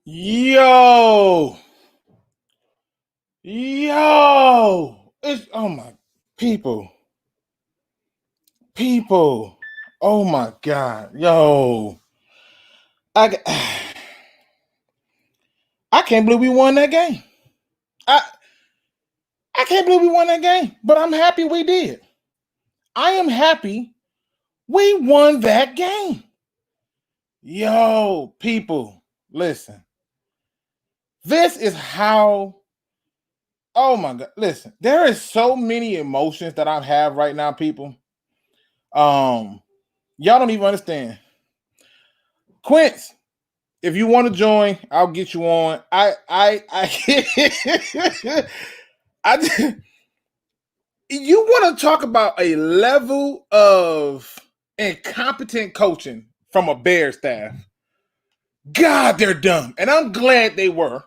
Yo, it's oh my people, people. Oh my God, yo, I I can't believe we won that game. I I can't believe we won that game, but I'm happy we did. I am happy we won that game. Yo, people, listen. This is how. Oh my God, listen. There is so many emotions that I have right now, people. Um, y'all don't even understand. Quince, if you want to join, I'll get you on. I you want to talk about a level of incompetent coaching from a Bear staff. God, they're dumb. And I'm glad they were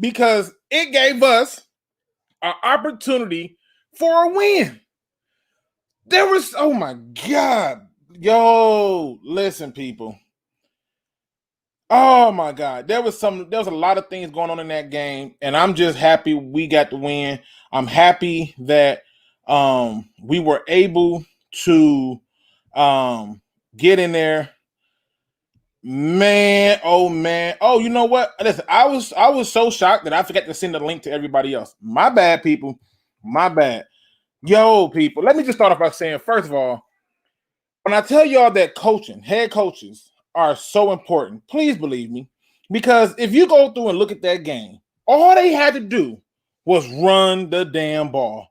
because it gave us an opportunity for a win. There was, oh my God. Yo, listen, people. Oh my God. There was a lot of things going on in that game, and I'm just happy we got the win. I'm happy that we were able to get in there. Man, oh man. Oh, you know what? Listen, I was so shocked that I forgot to send the link to everybody else. My bad, people. My bad. Yo, people. Let me just start off by saying, first of all, when I tell y'all that coaching, head coaches are so important, please believe me. Because if you go through and look at that game, all they had to do was run the damn ball.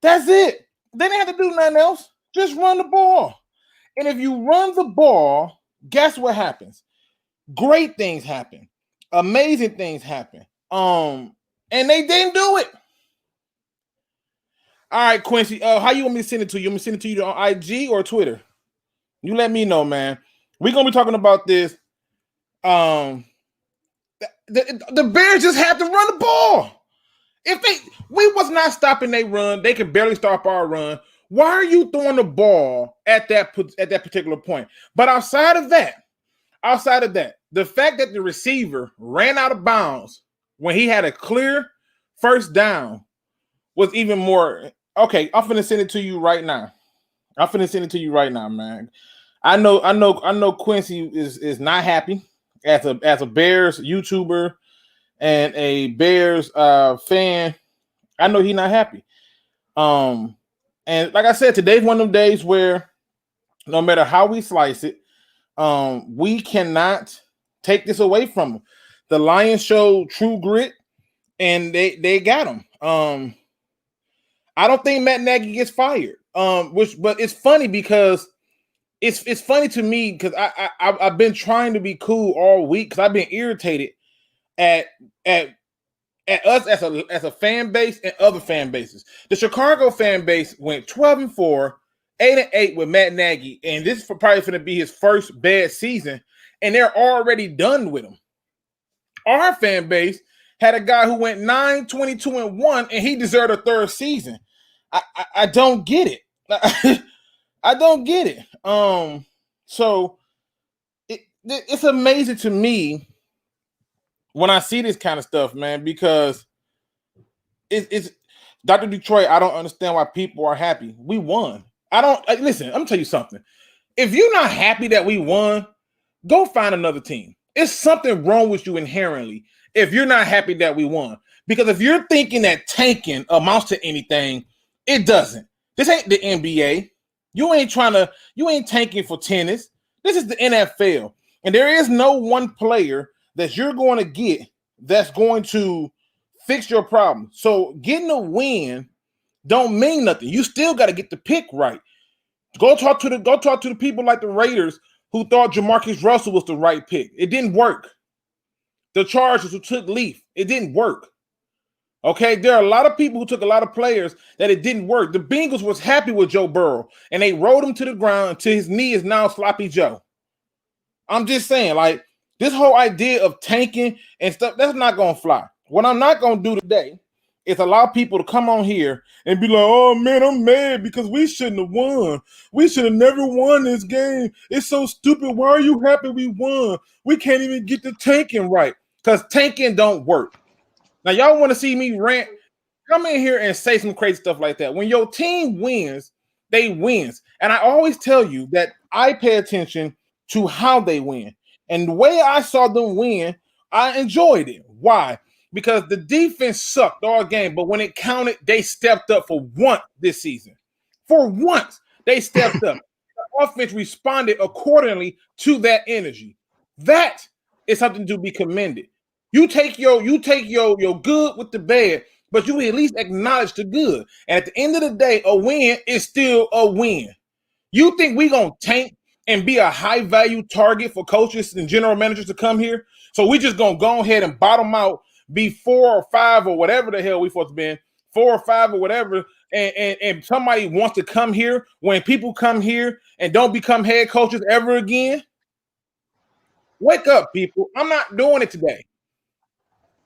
That's it. They didn't have to do nothing else. Just run the ball. And if you run the ball, guess what happens? Great things happen. Amazing things happen. And they didn't do it. All right, Quincy. How you want me to send it to you? You want me to send it to you on IG or Twitter? You let me know, man. We're gonna be talking about this. Um, the Bears just have to run the ball. If we was not stopping their run, they could barely stop our run. Why are you throwing the ball at that particular point? But outside of that, the fact that the receiver ran out of bounds when he had a clear first down was even more. Okay, I'm finna send it to you right now. Man. I know Quincy is not happy as a Bears YouTuber and a Bears fan. I know he's not happy. And like I said, today's one of them days where no matter how we slice it, we cannot take this away from them. The Lions showed true grit, and they got him. I don't think Matt Nagy gets fired. But it's funny because it's funny to me because I've been trying to be cool all week because I've been irritated at at us as a fan base and other fan bases. The Chicago fan base went 12-4, 8-8 with Matt Nagy, and this is probably going to be his first bad season, and they're already done with him. Our fan base had a guy who went 9-22-1, and he deserved a third season. I don't get it. I don't get it. So it's amazing to me when I see this kind of stuff, man, because it's Dr. Detroit. I don't understand why people are happy. We won. I don't listen. I'm gonna tell you something. If you're not happy that we won, go find another team. It's something wrong with you inherently if you're not happy that we won. Because if you're thinking that tanking amounts to anything, it doesn't. This ain't the NBA. You ain't tanking for tennis. This is the NFL. And there is no one player that you're going to get that's going to fix your problem. So getting a win don't mean nothing. You still got to get the pick right. Go talk to the people like the Raiders who thought Jamarcus Russell was the right pick. It didn't work. The Chargers who took Leaf, it didn't work. Okay, there are a lot of people who took a lot of players that it didn't work. The Bengals was happy with Joe Burrow, and they rode him to the ground until his knee is now sloppy Joe. I'm just saying, like, this whole idea of tanking and stuff, that's not going to fly. What I'm not going to do today is allow people to come on here and be like, oh, man, I'm mad because we shouldn't have won. We should have never won this game. It's so stupid. Why are you happy we won? We can't even get the tanking right. because tanking don't work. Now, y'all want to see me rant? Come in here and say some crazy stuff like that. When your team wins, they wins. And I always tell you that I pay attention to how they win. And the way I saw them win, I enjoyed it. Why? Because the defense sucked all game, but when it counted, they stepped up for once this season. For once, they stepped up. The offense responded accordingly to that energy. That is something to be commended. You take your good with the bad, but you at least acknowledge the good. And at the end of the day, a win is still a win. You think we gonna tank and be a high value target for coaches and general managers to come here? So we just gonna go ahead and bottom out, be 4 or 5 or whatever the hell we supposed to be, 4 or 5 or whatever, and somebody wants to come here when people come here and don't become head coaches ever again? Wake up, people. I'm not doing it today.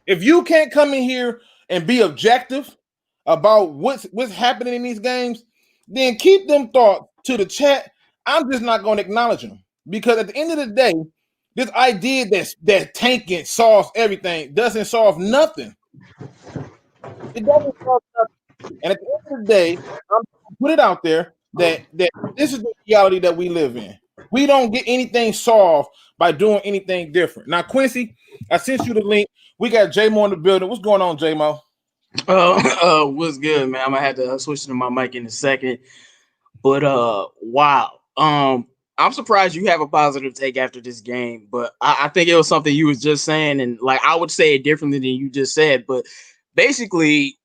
If you can't come in here and be objective about what's happening in these games, then keep them thoughts to the chat. I'm just not going to acknowledge them, because at the end of the day, this idea that tanking solves everything doesn't solve nothing. It doesn't solve nothing. And at the end of the day, I'm going to put it out there that this is the reality that we live in. We don't get anything solved by doing anything different. Now, Quincy, I sent you the link. We got J-Mo in the building. What's going on, J-Mo? What's good, man? I'm gonna have to switch to my mic in a second. But wow. I'm surprised you have a positive take after this game, but I think it was something you was just saying, and like I would say it differently than you just said. But basically,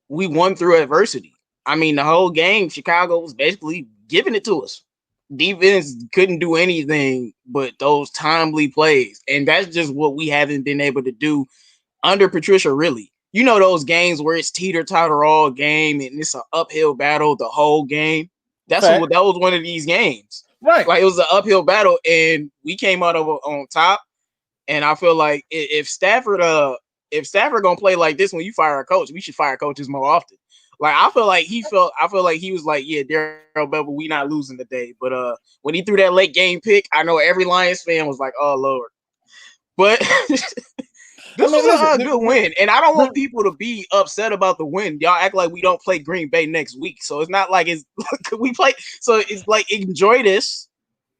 we won through adversity. I mean, the whole game, Chicago was basically giving it to us. Defense couldn't do anything but those timely plays, and that's just what we haven't been able to do under Patricia, really. You know, those games where it's teeter-totter all game and it's an uphill battle the whole game. That was one of these games. Right. Like, it was an uphill battle, and we came out on top. And I feel like if Stafford gonna play like this when you fire a coach, we should fire coaches more often. Like, I feel like he was like, yeah, Darryl Bevell, we not losing today. But when he threw that late game pick, I know every Lions fan was like, oh Lord. But this was a good win, and I don't want people to be upset about the win. Y'all act like we don't play Green Bay next week, so it's not like we play. So it's like, enjoy this,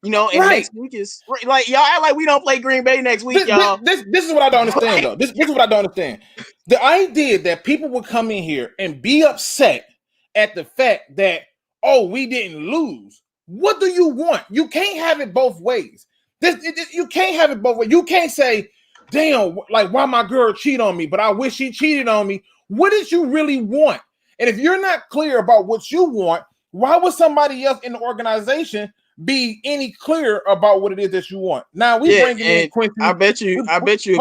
you know. And next week is like, y'all act like we don't play Green Bay next week, y'all. This is what I don't understand, though. This is what I don't understand. The idea that people would come in here and be upset at the fact that, oh, we didn't lose. What do you want? You can't have it both ways. You can't have it both ways. You can't say, damn, like, why my girl cheat on me, but I wish she cheated on me. What did you really want? And if you're not clear about what you want, why would somebody else in the organization be any clearer about what it is that you want? Now we bringing in Quincy. I bet you if you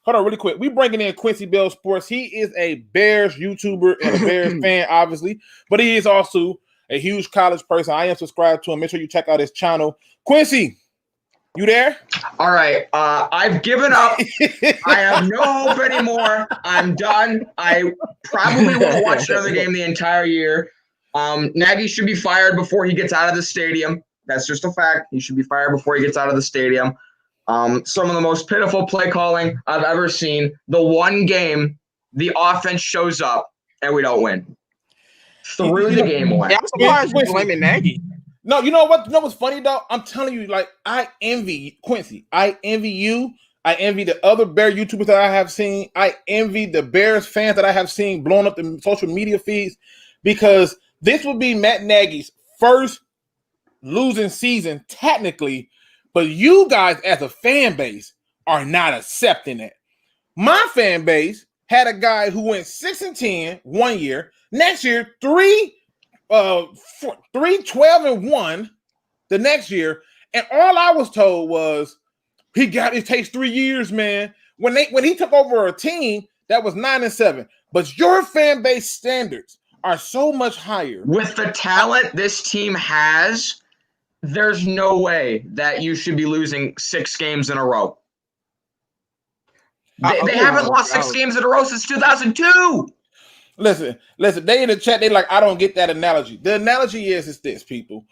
hold on really quick. We bringing in Quincy Bell Sports. He is a Bears YouTuber and a Bears fan, obviously, but he is also a huge college person. I am subscribed to him. Make sure you check out his channel. Quincy, you there? All right. I've given up. I have no hope anymore. I'm done. I probably won't watch another game the entire year. Nagy should be fired before he gets out of the stadium. That's just a fact. He should be fired before he gets out of the stadium. Some of the most pitiful play calling I've ever seen. The one game the offense shows up and we don't win. Threw the game away. I'm surprised you're blaming Nagy. No, you know what? You know what's funny, though? I'm telling you, like, I envy Quincy. I envy you. I envy the other Bear YouTubers that I have seen. I envy the Bears fans that I have seen blowing up the social media feeds, because this will be Matt Nagy's first losing season, technically, but you guys as a fan base are not accepting it. My fan base had a guy who went 6-10 one year. Next year, 3-12-1 the next year, and all I was told was it takes 3 years, man. When he took over a team that was 9-7, but your fan base standards are so much higher. With the talent this team has, there's no way that you should be losing 6 games in a row. They haven't lost 6 games in a row since 2002. Listen. They in the chat, they like, I don't get that analogy. The analogy is this, people.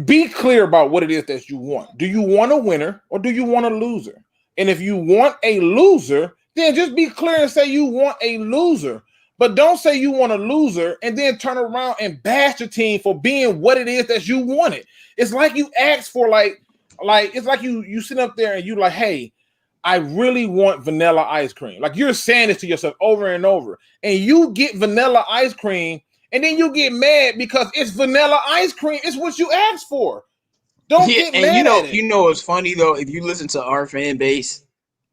Be clear about what it is that you want. Do you want a winner or do you want a loser? And if you want a loser, then just be clear and say you want a loser. But don't say you want a loser and then turn around and bash your team for being what it is that you wanted. It's like you asked for like it's like you sit up there and you like, hey, I really want vanilla ice cream. Like you're saying this to yourself over and over, and you get vanilla ice cream, and then you get mad because it's vanilla ice cream. It's what you asked for. Don't get mad at it. You know what's funny though? If you listen to our fan base,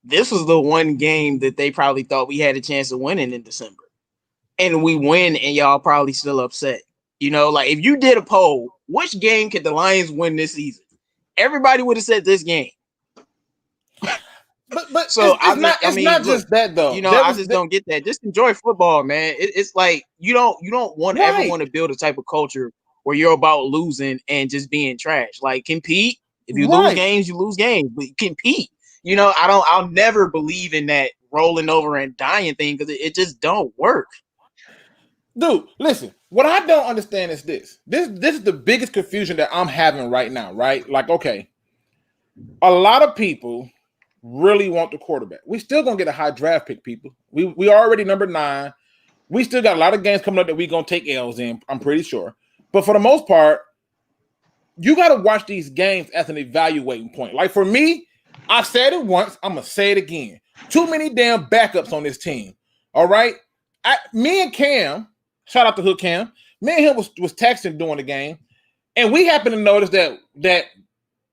this was the one game that they probably thought we had a chance of winning in December. And we win, and y'all probably still upset. You know, like if you did a poll, which game could the Lions win this season? Everybody would have said this game. But so it's not just that though. You know, I just don't get that. Just enjoy football, man. It's like you don't want ever want to build a type of culture where you're about losing and just being trash. Like compete. If you lose games, you lose games. But compete. You know, I'll never believe in that rolling over and dying thing because it just don't work. Dude, listen, what I don't understand is this. This is the biggest confusion that I'm having right now, right? Like, okay, a lot of people really want the quarterback. We still gonna get a high draft pick, people. We already number 9. We still got a lot of games coming up that we gonna take L's in, I'm pretty sure. But for the most part, you gotta watch these games as an evaluating point. Like for me, I said it once, I'm gonna say it again. Too many damn backups on this team. All right. Me and Cam. Shout out to Hood Cam. Me and him was texting during the game, and we happened to notice that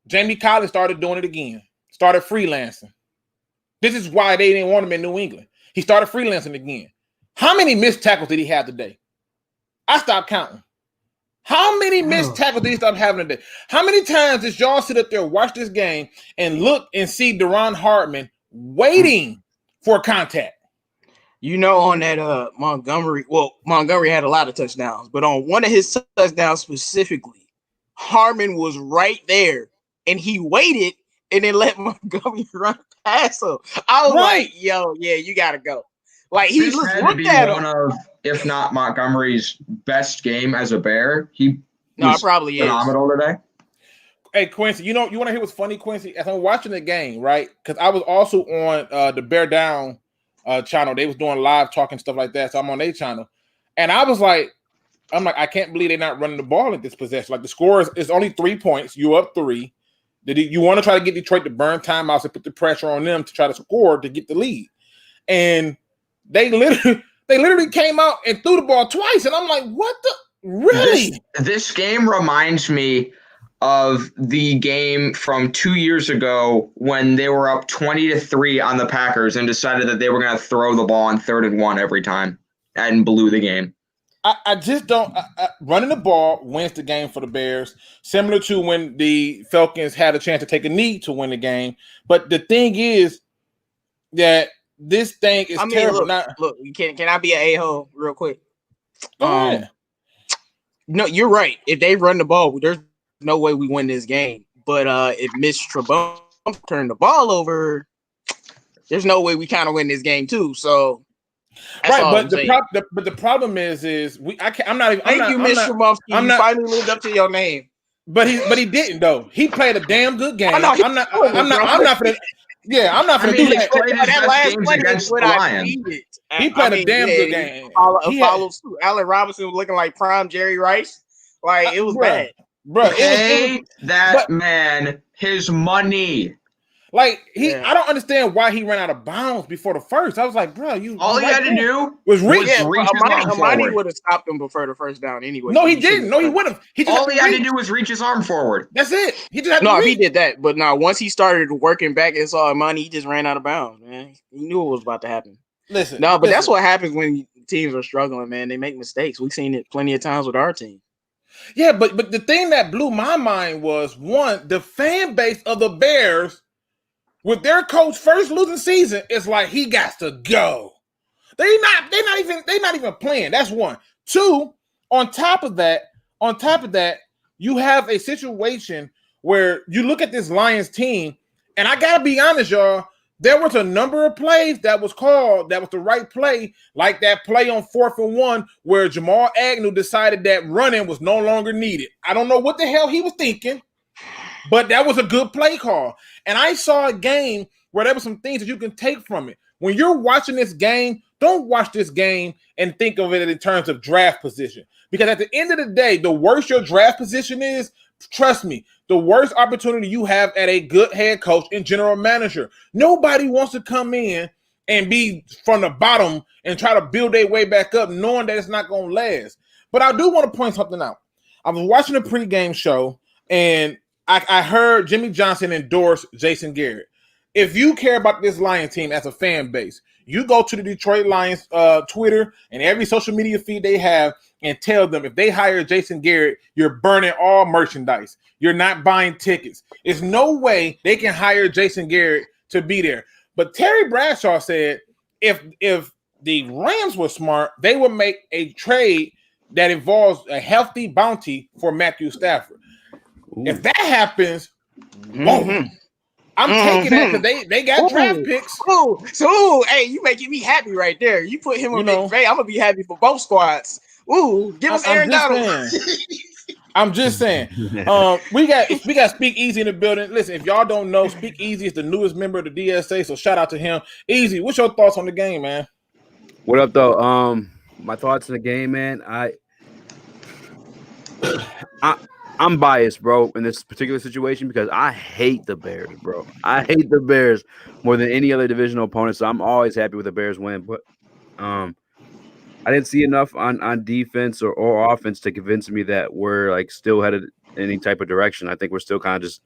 Jamie Collins started doing it again. Started freelancing. This is why they didn't want him in New England. He started freelancing again. How many missed tackles did he have today? I stopped counting. How many missed tackles did he stop having today? How many times did y'all sit up there, watch this game, and look and see Deron Hartman waiting for contact? You know, on that Montgomery had a lot of touchdowns, but on one of his touchdowns specifically, Harmon was right there, and he waited and then let Montgomery run past him. I was like, yo, yeah, you got to go. Like, he this just had looked to be at one him. of, if not Montgomery's best game as a Bear. It probably phenomenal today. Hey, Quincy, you want to hear what's funny, Quincy? As I'm watching the game, right? Because I was also on the Bear Down channel. They was doing live talking stuff like that, so I'm on their channel, and I was like, I can't believe they're not running the ball in this possession. Like the score is only 3 points. You up 3. You want to try to get Detroit to burn timeouts and put the pressure on them to try to score to get the lead, and they literally came out and threw the ball twice, and I'm like, what the really? This game reminds me of the game from 2 years ago when they were up 20-3 on the Packers and decided that they were going to throw the ball on 3rd and 1 every time and blew the game. I just don't running the ball wins the game for the Bears, similar to when the Falcons had a chance to take a knee to win the game. But the thing is that this thing is terrible. Look, can I be an a-hole real quick? No, you're right. If they run the ball, there's no way we win this game. But if Mitch Trubisky turned the ball over, there's no way we kind of win this game too. So but the problem is I'm not even. Thank you, Mitch Trubisky. You finally lived up to your name. But he didn't though. He played a damn good game. I'm not for the. Yeah, I'm not going to do that. That last play against the Lions. He played a damn good game. Allen Robinson was looking like prime Jerry Rice. Like, it was bad. Bro, pay that man his money. Like, I don't understand why he ran out of bounds before the first. I was like, bro, all he had to do was reach. Amani would have stopped him before the first down anyway. No, he didn't. No, he wouldn't. All he had to do was reach his arm forward. That's it. He just had to reach. He did that. But once he started working back and saw Amani, he just ran out of bounds, man. He knew what was about to happen. That's what happens when teams are struggling, man. They make mistakes. We've seen it plenty of times with our team. Yeah, but the thing that blew my mind was, one, the fan base of the Bears, with their coach first losing season, it's like he got to go. They're not even playing. That's one. Two, on top of that, you have a situation where you look at this Lions team, and I gotta be honest, y'all, there was a number of plays that was called that was the right play, like that play on 4th and 1 where Jamal Agnew decided that running was no longer needed. I don't know what the hell he was thinking, but that was a good play call. And I saw a game where there were some things that you can take from it. When you're watching this game, don't watch this game and think of it in terms of draft position. Because at the end of the day, the worse your draft position is, trust me, the worst opportunity you have at a good head coach and general manager. Nobody wants to come in and be from the bottom and try to build their way back up knowing that it's not going to last. But I do want to point something out. I was watching a pregame show, and I heard Jimmy Johnson endorse Jason Garrett. If you care about this Lions team as a fan base, you go to the Detroit Lions Twitter and every social media feed they have and tell them if they hire Jason Garrett, you're burning all merchandise. You're not buying tickets. There's no way they can hire Jason Garrett to be there. But Terry Bradshaw said if the Rams were smart, they would make a trade that involves a hefty bounty for Matthew Stafford. Ooh. If that happens, boom. I'm taking that because they got draft picks. So, hey, you making me happy right there. You put him on big trade. I'm gonna be happy for both squads. Ooh, give us Aaron Donald. I'm just saying. We got Speak Easy in the building. Listen, if y'all don't know, Speak Easy is the newest member of the DSA, so shout out to him. Easy, what's your thoughts on the game, man? What up, though? My thoughts on the game, man. I'm biased, bro, in this particular situation because I hate the Bears, bro. I hate the Bears more than any other divisional opponent, so I'm always happy with the Bears win. But I didn't see enough on defense or offense to convince me that we're like still headed in any type of direction. I think we're still kind of just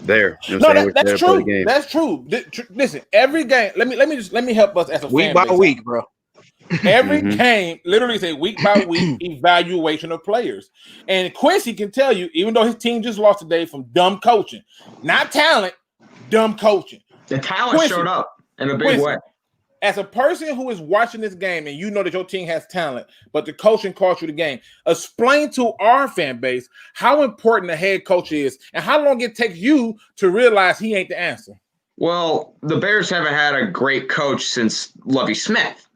there. You know what I'm saying? That's true. That's true. Listen, every game. Let me help us as a week by week, bro. Every game literally is a week by week evaluation of players. And Quincy can tell you, even though his team just lost today from dumb coaching, not talent, dumb coaching. The talent showed up in a big way. As a person who is watching this game and you know that your team has talent, but the coaching cost you the game, explain to our fan base how important the head coach is and how long it takes you to realize he ain't the answer. Well, the Bears haven't had a great coach since Lovie Smith.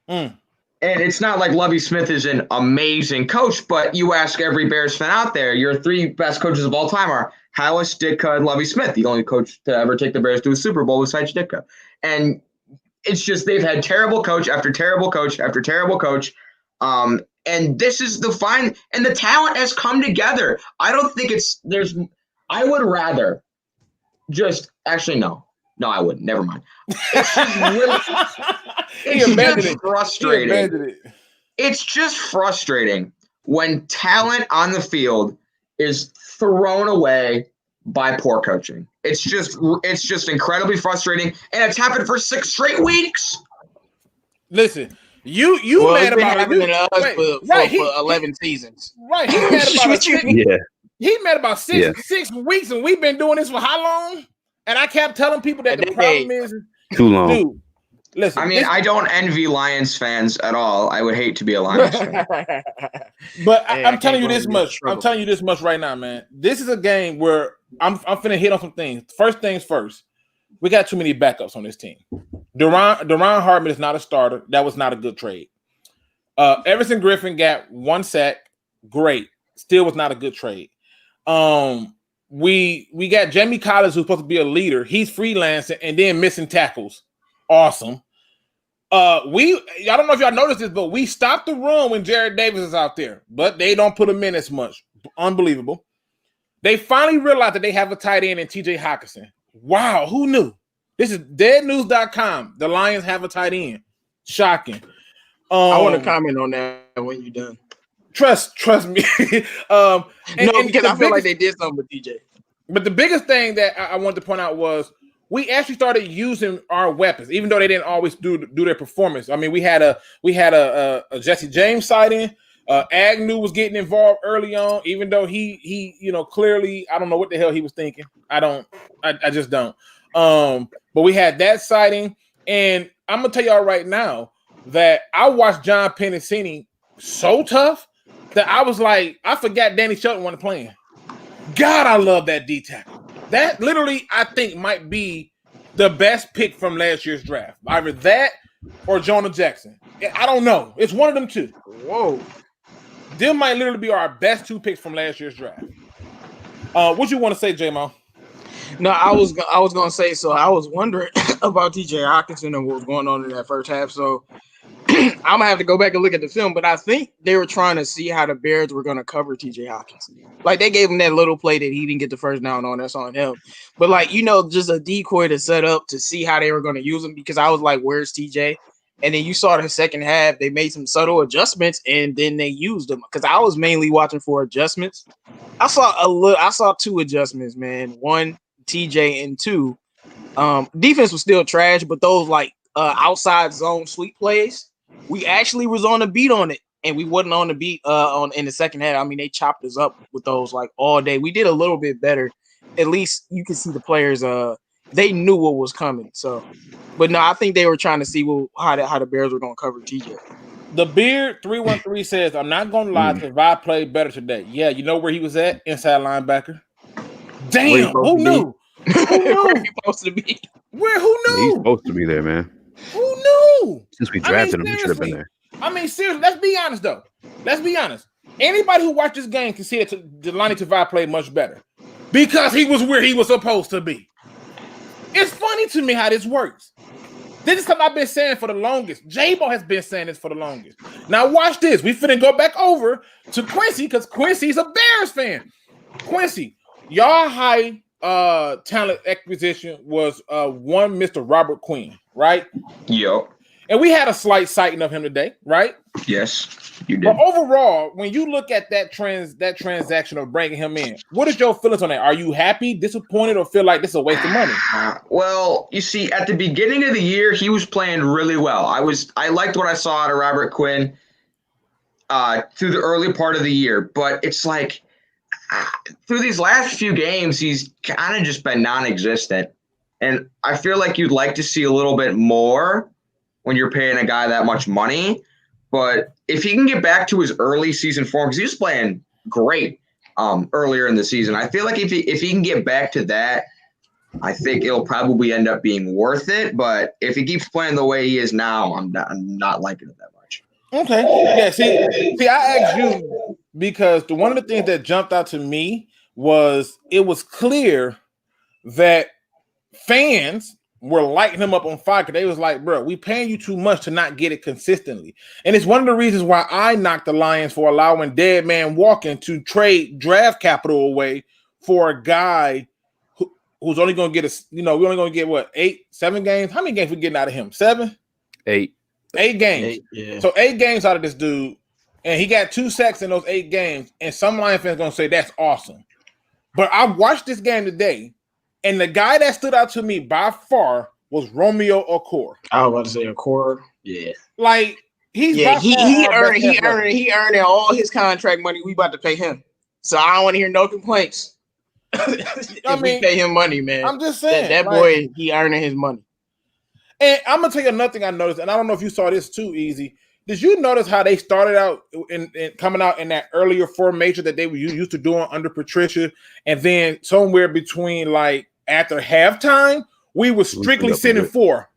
And it's not like Lovie Smith is an amazing coach, but you ask every Bears fan out there, your three best coaches of all time are Hallis, Ditka, and Lovie Smith, the only coach to ever take the Bears to a Super Bowl besides Ditka. And it's just they've had terrible coach after terrible coach after terrible coach. And this is the fine – and the talent has come together. I don't think I would rather just – actually, no. No, I wouldn't. Never mind. It's just really just frustrating. It's just frustrating when talent on the field is thrown away by poor coaching. It's just incredibly frustrating, and it's happened for 6 straight weeks. Listen, you mad about it for 11 seasons. Right. He mad about 6 weeks, and we've been doing this for how long? And I kept telling people that the problem is too long. Dude, listen. I mean, I don't envy Lions fans at all. I would hate to be a Lions fan. But I'm telling you this much. I'm telling you this much right now, man. This is a game where I'm finna hit on some things. First things first. We got too many backups on this team. Duron Hartman is not a starter. That was not a good trade. Everson Griffin got 1 sack. Great. Still was not a good trade. We got Jamie Collins, who's supposed to be a leader. He's freelancing and then missing tackles. Awesome. I don't know if y'all noticed this, but we stopped the run when Jared Davis is out there, but they don't put him in as much. Unbelievable. They finally realized that they have a tight end in TJ Hockenson. Wow, who knew? This is deadnews.com. The Lions have a tight end. Shocking. I want to comment on that when you're done. Trust me. Because I feel like they did something with DJ. But the biggest thing that I wanted to point out was we actually started using our weapons, even though they didn't always do their performance. I mean, we had a Jesse James sighting. Agnew was getting involved early on, even though he clearly I don't know what the hell he was thinking. I just don't. But we had that sighting, and I'm gonna tell y'all right now that I watched John Pennicini so tough that I was like, I forgot Danny Shelton wasn't playing. God, I love that D tackle. That literally, I think, might be the best pick from last year's draft. Either that or Jonah Jackson. I don't know. It's one of them two. Whoa. Them might literally be our best 2 picks from last year's draft. What you want to say, J-Mo? No, I was gonna say, so I was wondering about TJ Hawkinson and what was going on in that first half. So I'm gonna have to go back and look at the film, but I think they were trying to see how the Bears were gonna cover TJ Hawkinson. Like they gave him that little play that he didn't get the first down on. That's on him. But like just a decoy to set up to see how they were gonna use him, because I was like, "Where's TJ?" And then you saw the second half, they made some subtle adjustments, and then they used them. Because I was mainly watching for adjustments. I saw two adjustments, man. One, TJ, and two, defense was still trash, but those like outside zone sweep plays, we actually was on the beat on it, and we wasn't on the beat on in the second half. I mean, they chopped us up with those like all day. We did a little bit better. At least you can see the players. They knew what was coming. So, but no, I think they were trying to see how the Bears were going to cover TJ. The Beard 313 says, "I'm not gonna lie, Tavai played better today." Yeah, you know where he was at? Inside linebacker. Damn, who knew? Who knew? Where he supposed to be? Where? Who knew? He's supposed to be there, man. Who knew? Since we drafted him, he should have been there. I mean, seriously, let's be honest, though. Let's be honest. Anybody who watched this game can see that Delani Tavai played much better because he was where he was supposed to be. It's funny to me how this works. This is something I've been saying for the longest. J-Bo has been saying this for the longest. Now watch this. We finna go back over to Quincy because Quincy's a Bears fan. Quincy, y'all high talent acquisition was one Mr. Robert Quinn, right? Yo. And we had a slight sighting of him today, right? Yes, you did. But overall, when you look at that transaction of bringing him in, what is your feelings on that? Are you happy, disappointed, or feel like this is a waste of money? Well, you see, at the beginning of the year, he was playing really well. I liked what I saw out of Robert Quinn through the early part of the year, but it's like through these last few games, he's kind of just been non-existent. And I feel like you'd like to see a little bit more when you're paying a guy that much money. But if he can get back to his early season form, because he was playing great earlier in the season, I feel like if he can get back to that, I think it'll probably end up being worth it. But if he keeps playing the way he is now, I'm not liking it that much. Okay. Yeah, see, I asked you because one of the things that jumped out to me was it was clear that fans were lighting him up on fire because they was like, bro, we paying you too much to not get it consistently. And it's one of the reasons why I knocked the Lions for allowing Dead Man Walking to trade draft capital away for a guy who's only going to get we're only going to get what, 7 games? How many games we getting out of him? 7? 8. 8 games. 8, yeah. So 8 games out of this dude, and he got 2 sacks in those 8 games. And some Lions fans going to say that's awesome. But I watched this game today, and the guy that stood out to me by far was Romeo Okwara. I was about to say Okwara. Yeah. Like he earned all his contract money. We about to pay him. So I don't want to hear no complaints. We pay him money, man. I'm just saying that boy, he earning his money. And I'm gonna tell you another thing I noticed, and I don't know if you saw this too, Easy. Did you notice how they started out in coming out in that earlier formation that they were used to doing under Patricia, and then somewhere between like after halftime, we were strictly sitting 4.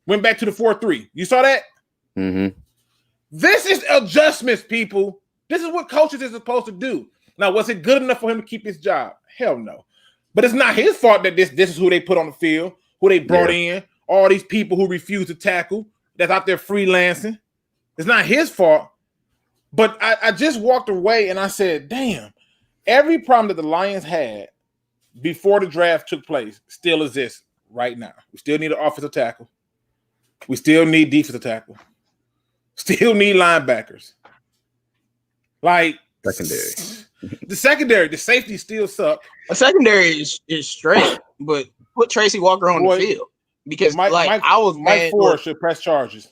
Went back to the 4-3. You saw that? Mm-hmm. This is adjustments, people. This is what coaches is supposed to do. Now, was it good enough for him to keep his job? Hell no. But it's not his fault that this is who they put on the field, who they brought in, all these people who refuse to tackle, that's out there freelancing. It's not his fault. But I just walked away and I said, damn, every problem that the Lions had before the draft took place still exists right now. We still need an offensive tackle. We still need defensive tackle. Still need linebackers. Like secondary. The safety still suck. A secondary is straight, but put Tracy Walker on the field because Mike Ford should press charges.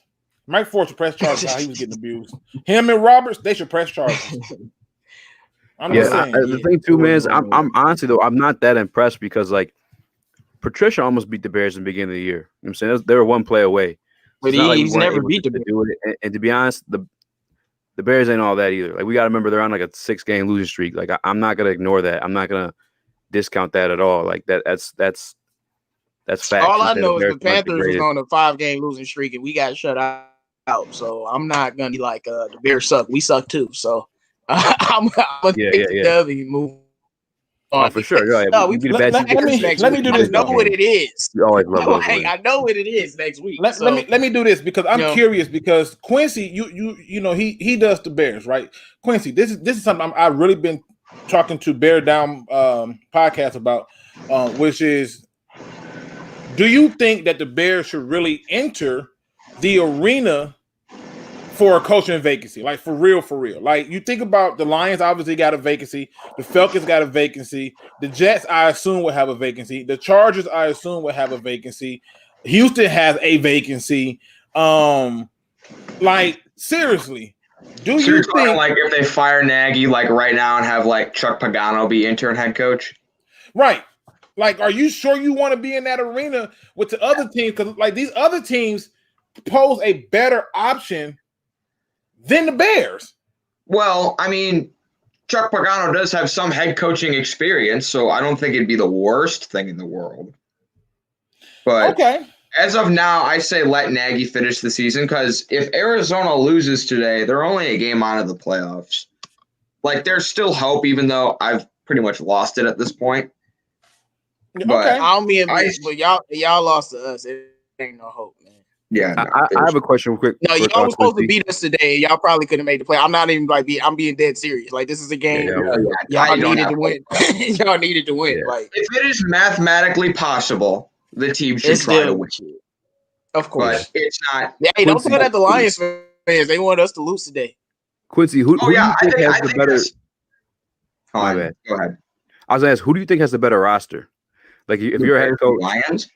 Mike Ford should press charges how he was getting abused. Him and Roberts, they should press charges. I'm just saying. The thing too, man, is I'm honestly though I'm not that impressed because like Patricia almost beat the Bears in the beginning of the year. You know what I'm saying they were one play away. But he's never beat the Bears. And to be honest, the Bears ain't all that either. Like we got to remember they're on like a 6-game losing streak. Like I'm not gonna ignore that. I'm not gonna discount that at all. Like that's fact. All I know is the Panthers was on a 5-game losing streak and we got shut out. So I'm not gonna be like the Bears suck. We suck too. So I'm gonna take the W move. Oh, for sure. Yeah, No, we we beat a let, bad team. let me do I this know though. what it is. We always love those Like, wins. I know what it is next week. Let me do this because I'm You know. curious because Quincy, you know he does the Bears, right? Quincy, this is something I've really been talking to Bear Down podcast about, which is, do you think that the Bears should really enter the arena for a coaching vacancy? Like for real, for real. Like you think about the Lions obviously got a vacancy, the Falcons got a vacancy, the Jets I assume will have a vacancy, the Chargers I assume will have a vacancy, Houston has a vacancy. Like seriously, do So you you're talking think like if they fire Nagy like right now and have like Chuck Pagano be intern head coach? right? Like, are you sure you want to be in that arena with the other teams? Because like these other teams pose a better option than the Bears. Well, I mean, Chuck Pagano does have some head coaching experience, so I don't think it'd be the worst thing in the world. But Okay. as of now, I say let Nagy finish the season because if Arizona loses today, they're only a game out of the playoffs. Like, there's still hope, even though I've pretty much lost it at this point. But Okay. I don't mean, but y'all lost to us. It ain't no hope, man. yeah, no, I have a question real quick. No, for, y'all was supposed to Quincy. beat us today. Y'all probably couldn't have made the play. I'm not even like I'm being dead serious. Like this is a game. Yeah, Y'all needed to win. Y'all needed to win. Yeah. Like if it is mathematically possible, the team should it's try to still, win. of course. But it's not. Yeah, hey, don't Quincy- tell that the Lions fans. They want us to lose today. Quincy, who do you think has the better? My bad. Go ahead. I was gonna ask, who do you think has the better roster? Like, if you're a head coach, Lions.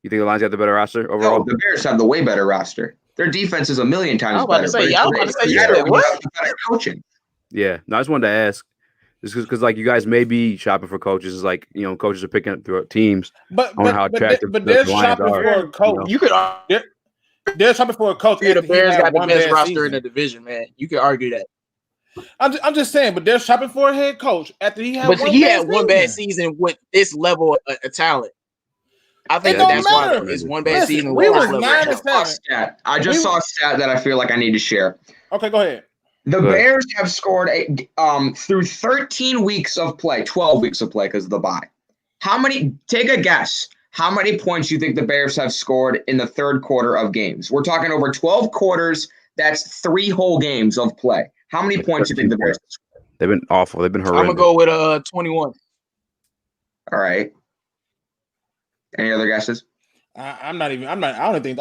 you think the Lions got the better roster No, overall? the Bears have the way better roster. Their defense is a million times I was about better. to say, but y'all it's- about to say, it's you better said when what? have better coaching. Yeah, no, I just wanted to ask, just because like you guys may be shopping for coaches, is like coaches are picking up through teams. But I wonder how attractive they're the Lions shopping are. for a coach. You could They're shopping for a coach. argue the after he Bears had got the one best bad roster season. in the division, man. You could argue that. I'm just saying, but they're shopping for a head coach after he had But one he bad had season. one bad season with this level of talent. I think It don't that's why matter. it's one bad Listen, season. we with were this level of 9 talent. to 7. I just saw a stat that I feel like I need to share. Okay, go ahead. The Go ahead. Bears have scored through 13 weeks of play, 12 weeks of play because of the bye. Take a guess. How many points do you think the Bears have scored in the third quarter of games? We're talking over 12 quarters. That's 3 whole games of play. How many points do you think the Bears have scored? They've been awful. They've been I'm horrendous. gonna go with 21. All right. Any other guesses? I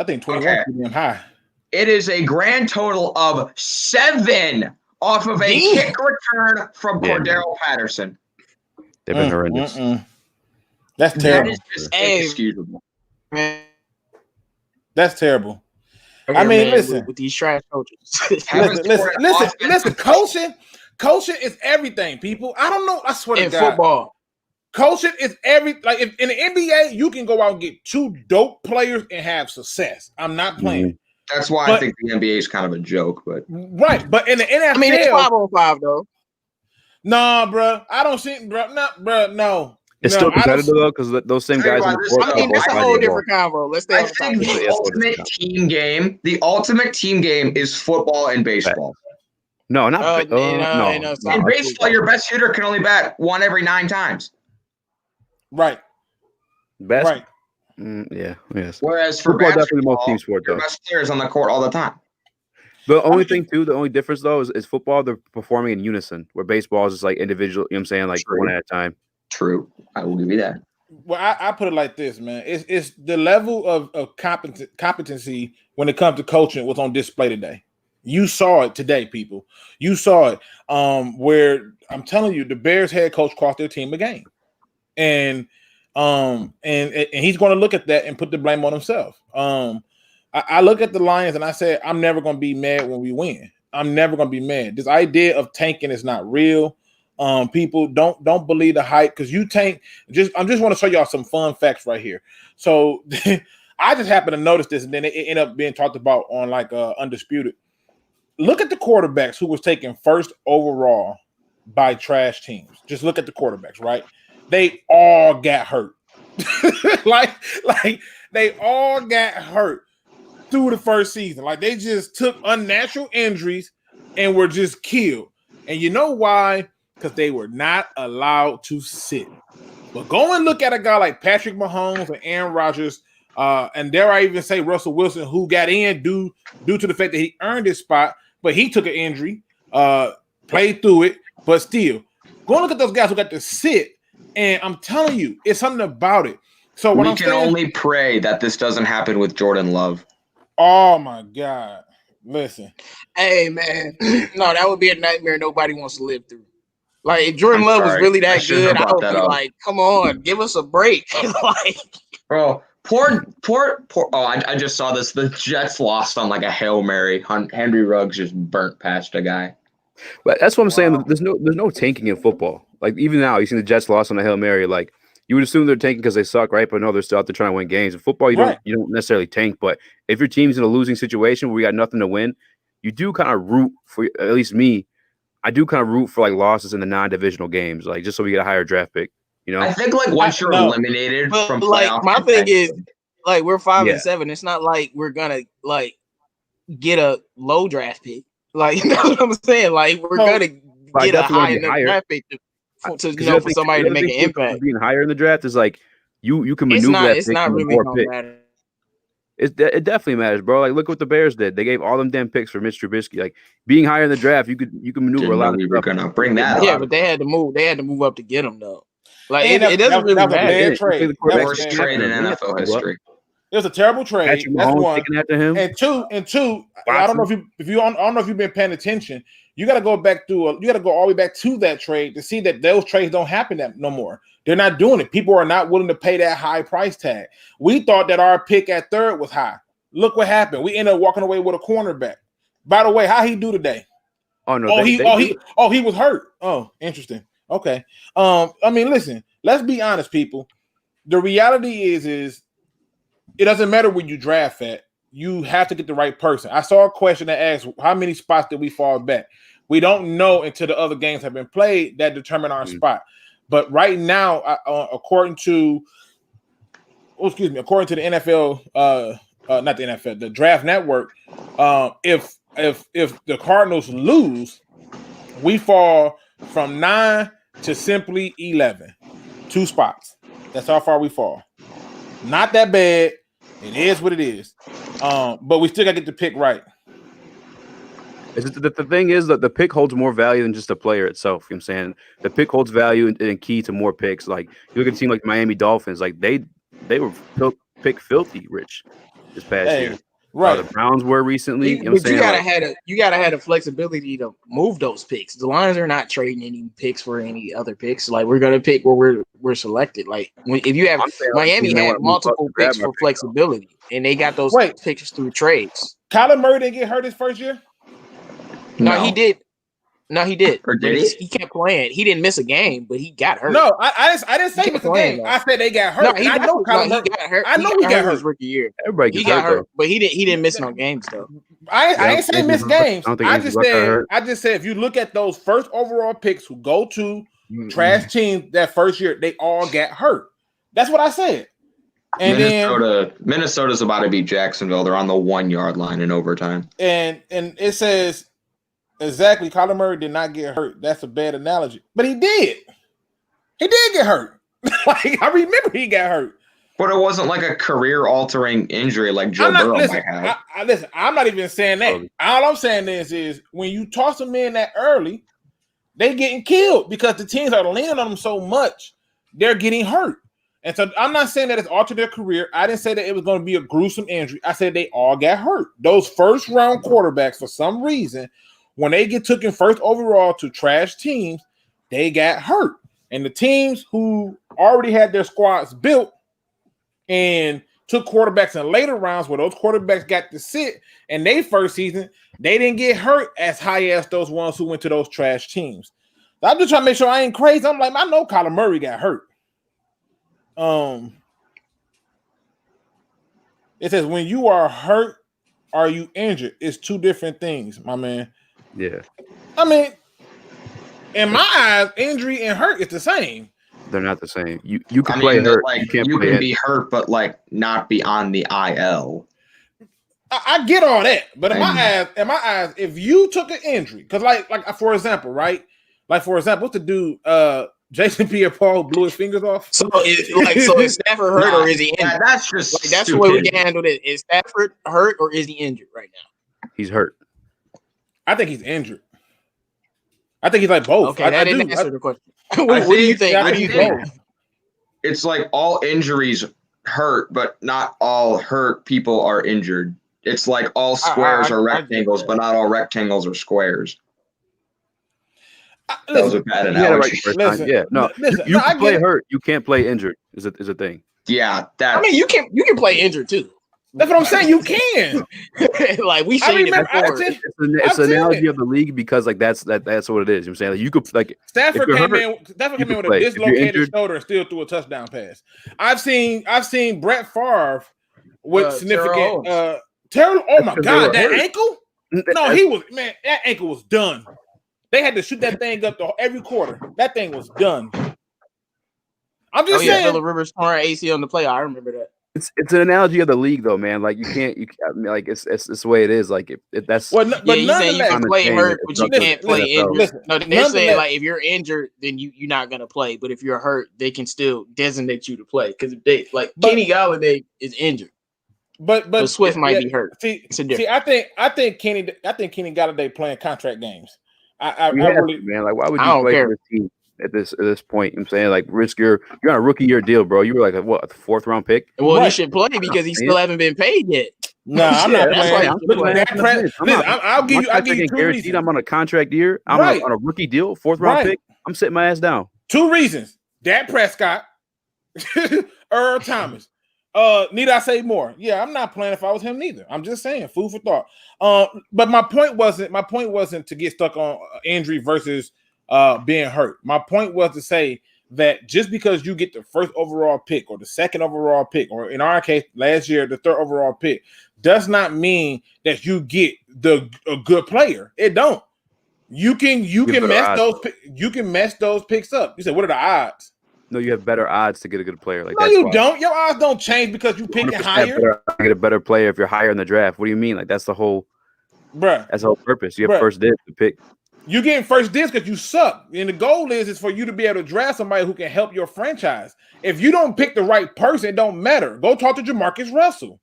think 21 Okay. is damn high. It is a grand total of 7 off of a kick return from Cordero Patterson. They've been horrendous. That's That terrible. is just Hey. inexcusable. Man, That's terrible. right I here, mean, man, listen. with these trash coaches. Listen. Coaching is everything, people. I don't know. I swear in to God. football. Coaching is like if in the NBA, you can go out and get 2 dope players and have success. I'm not playing. That's why I think the NBA is kind of a joke, but Right. But in the NFL, I mean, it's 5-on-5 though. nah, bro. I don't see, bro. No. It's No, still I don't competitive see- though, because those same guys. Tell you what, I mean, that's a whole different convo. Let's stay I on the think topic. the ultimate team game is football and baseball. No, not no. In baseball, your best hitter can only bat 1 every 9 times. Right. Best. Right. Yeah. Yes. Whereas for Football definitely the basketball, most team sport your though. best player is on the court all the time. The only difference though is football they're performing in unison, where baseball is just like individual. You know what I'm saying, like True. one at a time. True, I will give you that. Well, I put it like this, man. It's the level of competency when it comes to coaching was on display today. You saw it today, people. You saw it. Where I'm telling you, the Bears head coach cost their team a game, and he's going to look at that and put the blame on himself. I look at the Lions and I said, I'm never going to be mad when we win. I'm never going to be mad. This idea of tanking is not real. People don't believe the hype because you tank. I just want to show y'all some fun facts right here. So I just happened to notice this, and then it ended up being talked about on like Undisputed. Look at the quarterbacks who was taken first overall by trash teams. Just look at the quarterbacks, right? They all got hurt. like they all got hurt through the first season. Like they just took unnatural injuries and were just killed. And you know why because they were not allowed to sit. But go and look at a guy like Patrick Mahomes and Aaron Rodgers, and dare I even say Russell Wilson, who got in due to the fact that he earned his spot, but he took an injury, played through it, but still. Go and look at those guys who got to sit, and I'm telling you, it's something about it. So what we can only pray that this doesn't happen with Jordan Love. Oh my God! Listen, hey man, no, that would be a nightmare nobody wants to live through. Like if Jordan Love was really that good, I would be like, "Come on, give us a break." Like, bro, poor. Oh, I just saw this. The Jets lost on like a Hail Mary. Henry Ruggs just burnt past a guy. But that's what I'm saying. There's no tanking in football. Like even now, you see the Jets lost on a Hail Mary. Like you would assume they're tanking because they suck, right? But no, they're still out there trying to win games. In football, you don't necessarily tank. But if your team's in a losing situation where you got nothing to win, you do kind of root for. At least me, I do kind of root for like losses in the non-divisional games, like just so we get a higher draft pick. You know, I think like once you're eliminated from playoffs, my thing is like we're 5-7. It's not like we're gonna like get a low draft pick. Like that's what I'm saying. Like we're gonna get a high enough draft pick to for somebody to make an impact. Being higher in the draft is like you can maneuver. It's not really gonna matter. It definitely matters, bro. Like look what the Bears did. They gave all them damn picks for Mitch Trubisky. Like being higher in the draft, you can maneuver a lot. We were gonna bring that. Yeah, but they had to move. They had to move up to get him though. Like it doesn't really matter. The worst trade in NFL history. It was a terrible trade. Patrick That's Mahomes one. taking after him. And two. I don't know if you I don't know if you've been paying attention. You got to go back through. You got to go all the way back to that trade to see that those trades don't happen no more. They're not doing it. People are not willing to pay that high price tag. We thought that our pick at third was high. Look what happened. We ended up walking away with a cornerback. By the way, how he do today? Oh no! He was hurt. Oh, interesting. Okay. I mean, listen. Let's be honest, people. The reality is it doesn't matter where you draft at. You have to get the right person. I saw a question that asked, how many spots did we fall back? We don't know until the other games have been played that determine our spot. But right now, according to the NFL, not the NFL, the Draft Network, if the Cardinals lose, we fall from 9 to simply 11. 2 spots. That's how far we fall. Not that bad. It is what it is. But we still got to get the pick right. The thing is that the pick holds more value than just the player itself. You know what I'm saying? The pick holds value and key to more picks. Like you look at a team like Miami Dolphins, like they were pick filthy rich this past year. Right. The Browns were recently. You gotta have the flexibility to move those picks. The Lions are not trading any picks for any other picks. Like we're gonna pick where we're selected. Like if you have Miami had multiple picks for flexibility, and they got those picks through trades. Kyler Murray didn't get hurt his first year. No, he did. No, he did. Or did he? He kept playing. He didn't miss a game, but he got hurt. No, I didn't say miss a game. I said they got hurt. No, he got hurt. I know he got hurt his rookie year. Everybody got hurt, but he didn't miss no games though. I ain't saying miss games. I just said if you look at those first overall picks who go to trash teams that first year, they all got hurt. That's what I said. And Minnesota's about to beat Jacksonville. They're on the 1 yard line in overtime. And it says exactly Kyler Murray did not get hurt. That's a bad analogy. But he did. He did get hurt. Like I remember he got hurt. But it wasn't like a career-altering injury like Joe Burrow might have. Listen, I'm not even saying that. All I'm saying is when you toss them in that early, they getting killed because the teams are leaning on them so much, they're getting hurt. And so I'm not saying that it's altered their career. I didn't say that it was going to be a gruesome injury. I said they all got hurt. Those first-round quarterbacks, for some reason, when they get taken first overall to trash teams, they got hurt. And the teams who already had their squads built and took quarterbacks in later rounds where those quarterbacks got to sit in their first season, they didn't get hurt as high as those ones who went to those trash teams. So I'm just trying to make sure I ain't crazy. I'm like, I know Kyler Murray got hurt. It says when you are hurt, are you injured? It's two different things, my man. Yeah. I mean, in my eyes, injury and hurt is the same. They're not the same. You can play hurt. Like, you can be hurt, but like not be on the IL. I get all that, but in my eyes, if you took an injury, because like for example, right, Like for example, what's the dude? Jason Pierre-Paul blew his fingers off. So is Stafford hurt or is he injured? That's just that's the way we can handle it. Is Stafford hurt or is he injured right now? He's hurt. I think he's injured. I think he's like both. Okay, that didn't answer the question. What do you think? What do you think? It's like all injuries hurt, but not all hurt people are injured. It's like all squares are rectangles, but not all rectangles are squares. That was a bad analogy. Yeah, no, you can play hurt. You can't play injured. Is a thing. Yeah, that. I mean, you can play injured too. That's what I'm saying. You can. Like we seen it before. It's an analogy of the league because like that's what it is. You know what I'm saying? Like you could like Stafford came in with a dislocated shoulder and still threw a touchdown pass. I've seen Brett Favre with significant terrible. Oh my God, that ankle! No, that ankle was done. They had to shoot that thing up every quarter. That thing was done. I'm just saying. Phillip Rivers torn ACL in the play. I remember that. It's an analogy of the league, though, man. Like you can't. I mean, like it's the way it is. Like if that's. Well, but you saying you can play hurt, but you can't play injured. No, they're saying like if you're injured, then you're not gonna play. But if you're hurt, they can still designate you to play because they Kenny Golladay is injured. But so Swift might be hurt. See, I think Kenny Golladay playing contract games. I really, man. Like why would you play for this team? At this point, I'm saying like risk you're on a rookie year deal, bro. You were like a 4th round pick. Well, he should play because he still haven't been paid yet. No, I'm not playing. I'll give you 2 reasons. I'm on a contract year. I'm on a rookie deal, 4th round pick. I'm sitting my ass down. 2 reasons: Dak Prescott, Earl Thomas. Need I say more? Yeah, I'm not playing if I was him neither. I'm just saying, food for thought. But my point wasn't to get stuck on injury versus being hurt. My point was to say that just because you get the 1st overall pick or the 2nd overall pick, or in our case last year the 3rd overall pick, does not mean that you get a good player. It don't. You can mess those picks up. You said, what are the odds? No, you have better odds to get a good player. Like no, you don't. Your odds don't change because you pick it higher. Get a better player if you're higher in the draft. What do you mean? Like that's the whole, bruh. That's the whole purpose. You have first dibs to pick. You getting first dibs because you suck, and the goal is for you to be able to draft somebody who can help your franchise. If you don't pick the right person, it don't matter. Go talk to Jamarcus Russell.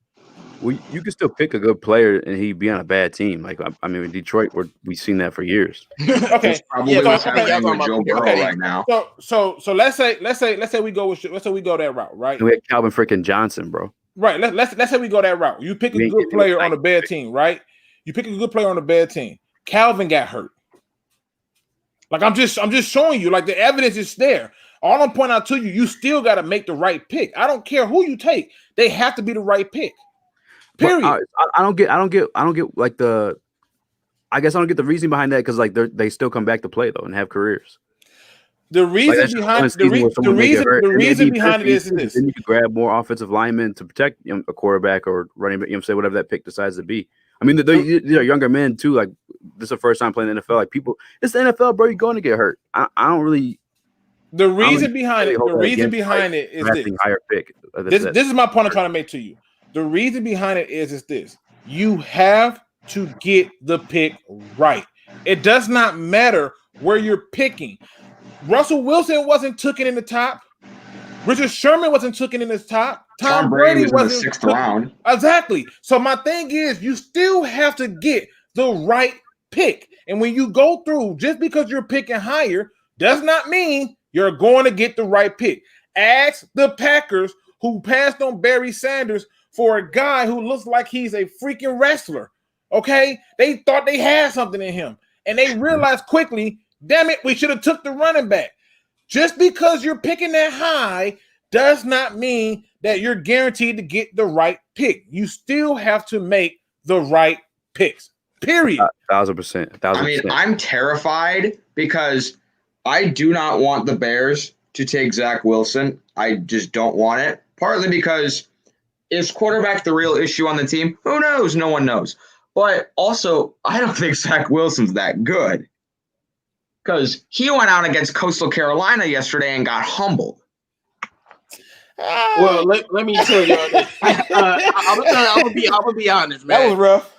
Well, you can still pick a good player and he'd be on a bad team. Like I mean, in Detroit, we've seen that for years. Okay, what's happening with Joe Burrow right now. So let's say we go that route, right? And we had Calvin freaking Johnson, bro. Right. Let's say we go that route. You pick a good player on a bad team, right? You pick a good player on a bad team. Calvin got hurt. Like I'm just showing you, like the evidence is there. All I'm pointing out to you, you still got to make the right pick. I don't care who you take; they have to be the right pick. Period. I don't get like the. I guess I don't get the reason behind that because like they still come back to play though and have careers. The reason behind it is this: then you could grab more offensive linemen to protect a quarterback or running back. Say whatever that pick decides to be. I mean, they're younger men too. Like this is the first time playing the NFL. Like people, it's the NFL, bro. You're going to get hurt. I don't really. The reason behind it is this. Higher pick. This is my point I'm trying to make to you. The reason behind it is this. You have to get the pick right. It does not matter where you're picking. Russell Wilson wasn't taken in the top. Richard Sherman wasn't taken in the top. Tom Brady was in the 6th round. Exactly. So my thing is, you still have to get the right pick. And when you go through, just because you're picking higher does not mean you're going to get the right pick. Ask the Packers who passed on Barry Sanders for a guy who looks like he's a freaking wrestler. Okay? They thought they had something in him. And they realized quickly, damn it, we should have took the running back. Just because you're picking that high does not mean that you're guaranteed to get the right pick. You still have to make the right picks. Period. 1,000%. I mean, I'm terrified because I do not want the Bears to take Zach Wilson. I just don't want it. Partly because is quarterback the real issue on the team? Who knows? No one knows. But also, I don't think Zach Wilson's that good. Because he went out against Coastal Carolina yesterday and got humbled. Well, let me tell you. I'm gonna be honest, man. That was rough.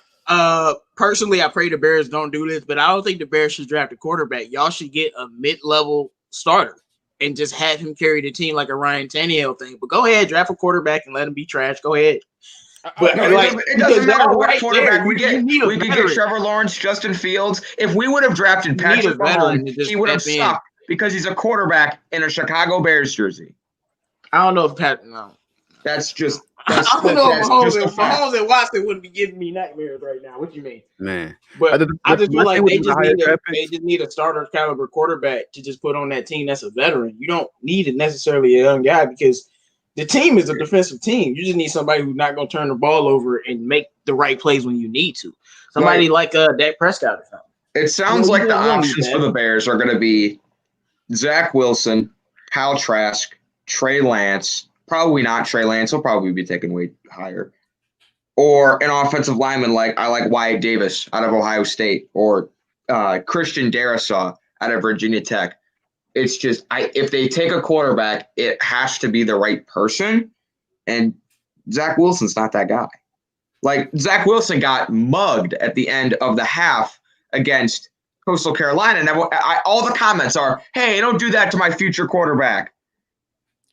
personally, I pray the Bears don't do this, but I don't think the Bears should draft a quarterback. Y'all should get a mid-level starter and just have him carry the team like a Ryan Tannehill thing. But go ahead, draft a quarterback and let him be trash. Go ahead. But no, like, it doesn't matter what right quarterback there, we get. we We could get Trevor Lawrence, Justin Fields. If we would have drafted Patrick Mahomes, he would have sucked because he's a quarterback in a Chicago Bears jersey. I don't know if no. That's just. I don't know if Mahomes and Watson wouldn't be giving me nightmares right now. What you mean, man? But I just feel like they just need a starter caliber quarterback to just put on that team. That's a veteran. You don't need necessarily a young guy because the team is a defensive team. You just need somebody who's not going to turn the ball over and make the right plays when you need to. Somebody like Dak Prescott or something. It sounds like the options for the Bears are going to be Zach Wilson, Kyle Trask, Trey Lance. Probably not Trey Lance. He'll probably be taken way higher. Or an offensive lineman like Wyatt Davis out of Ohio State or Christian Darrisaw out of Virginia Tech. It's just if they take a quarterback, it has to be the right person. And Zach Wilson's not that guy. Like Zach Wilson got mugged at the end of the half against Coastal Carolina. And all the comments are, hey, don't do that to my future quarterback.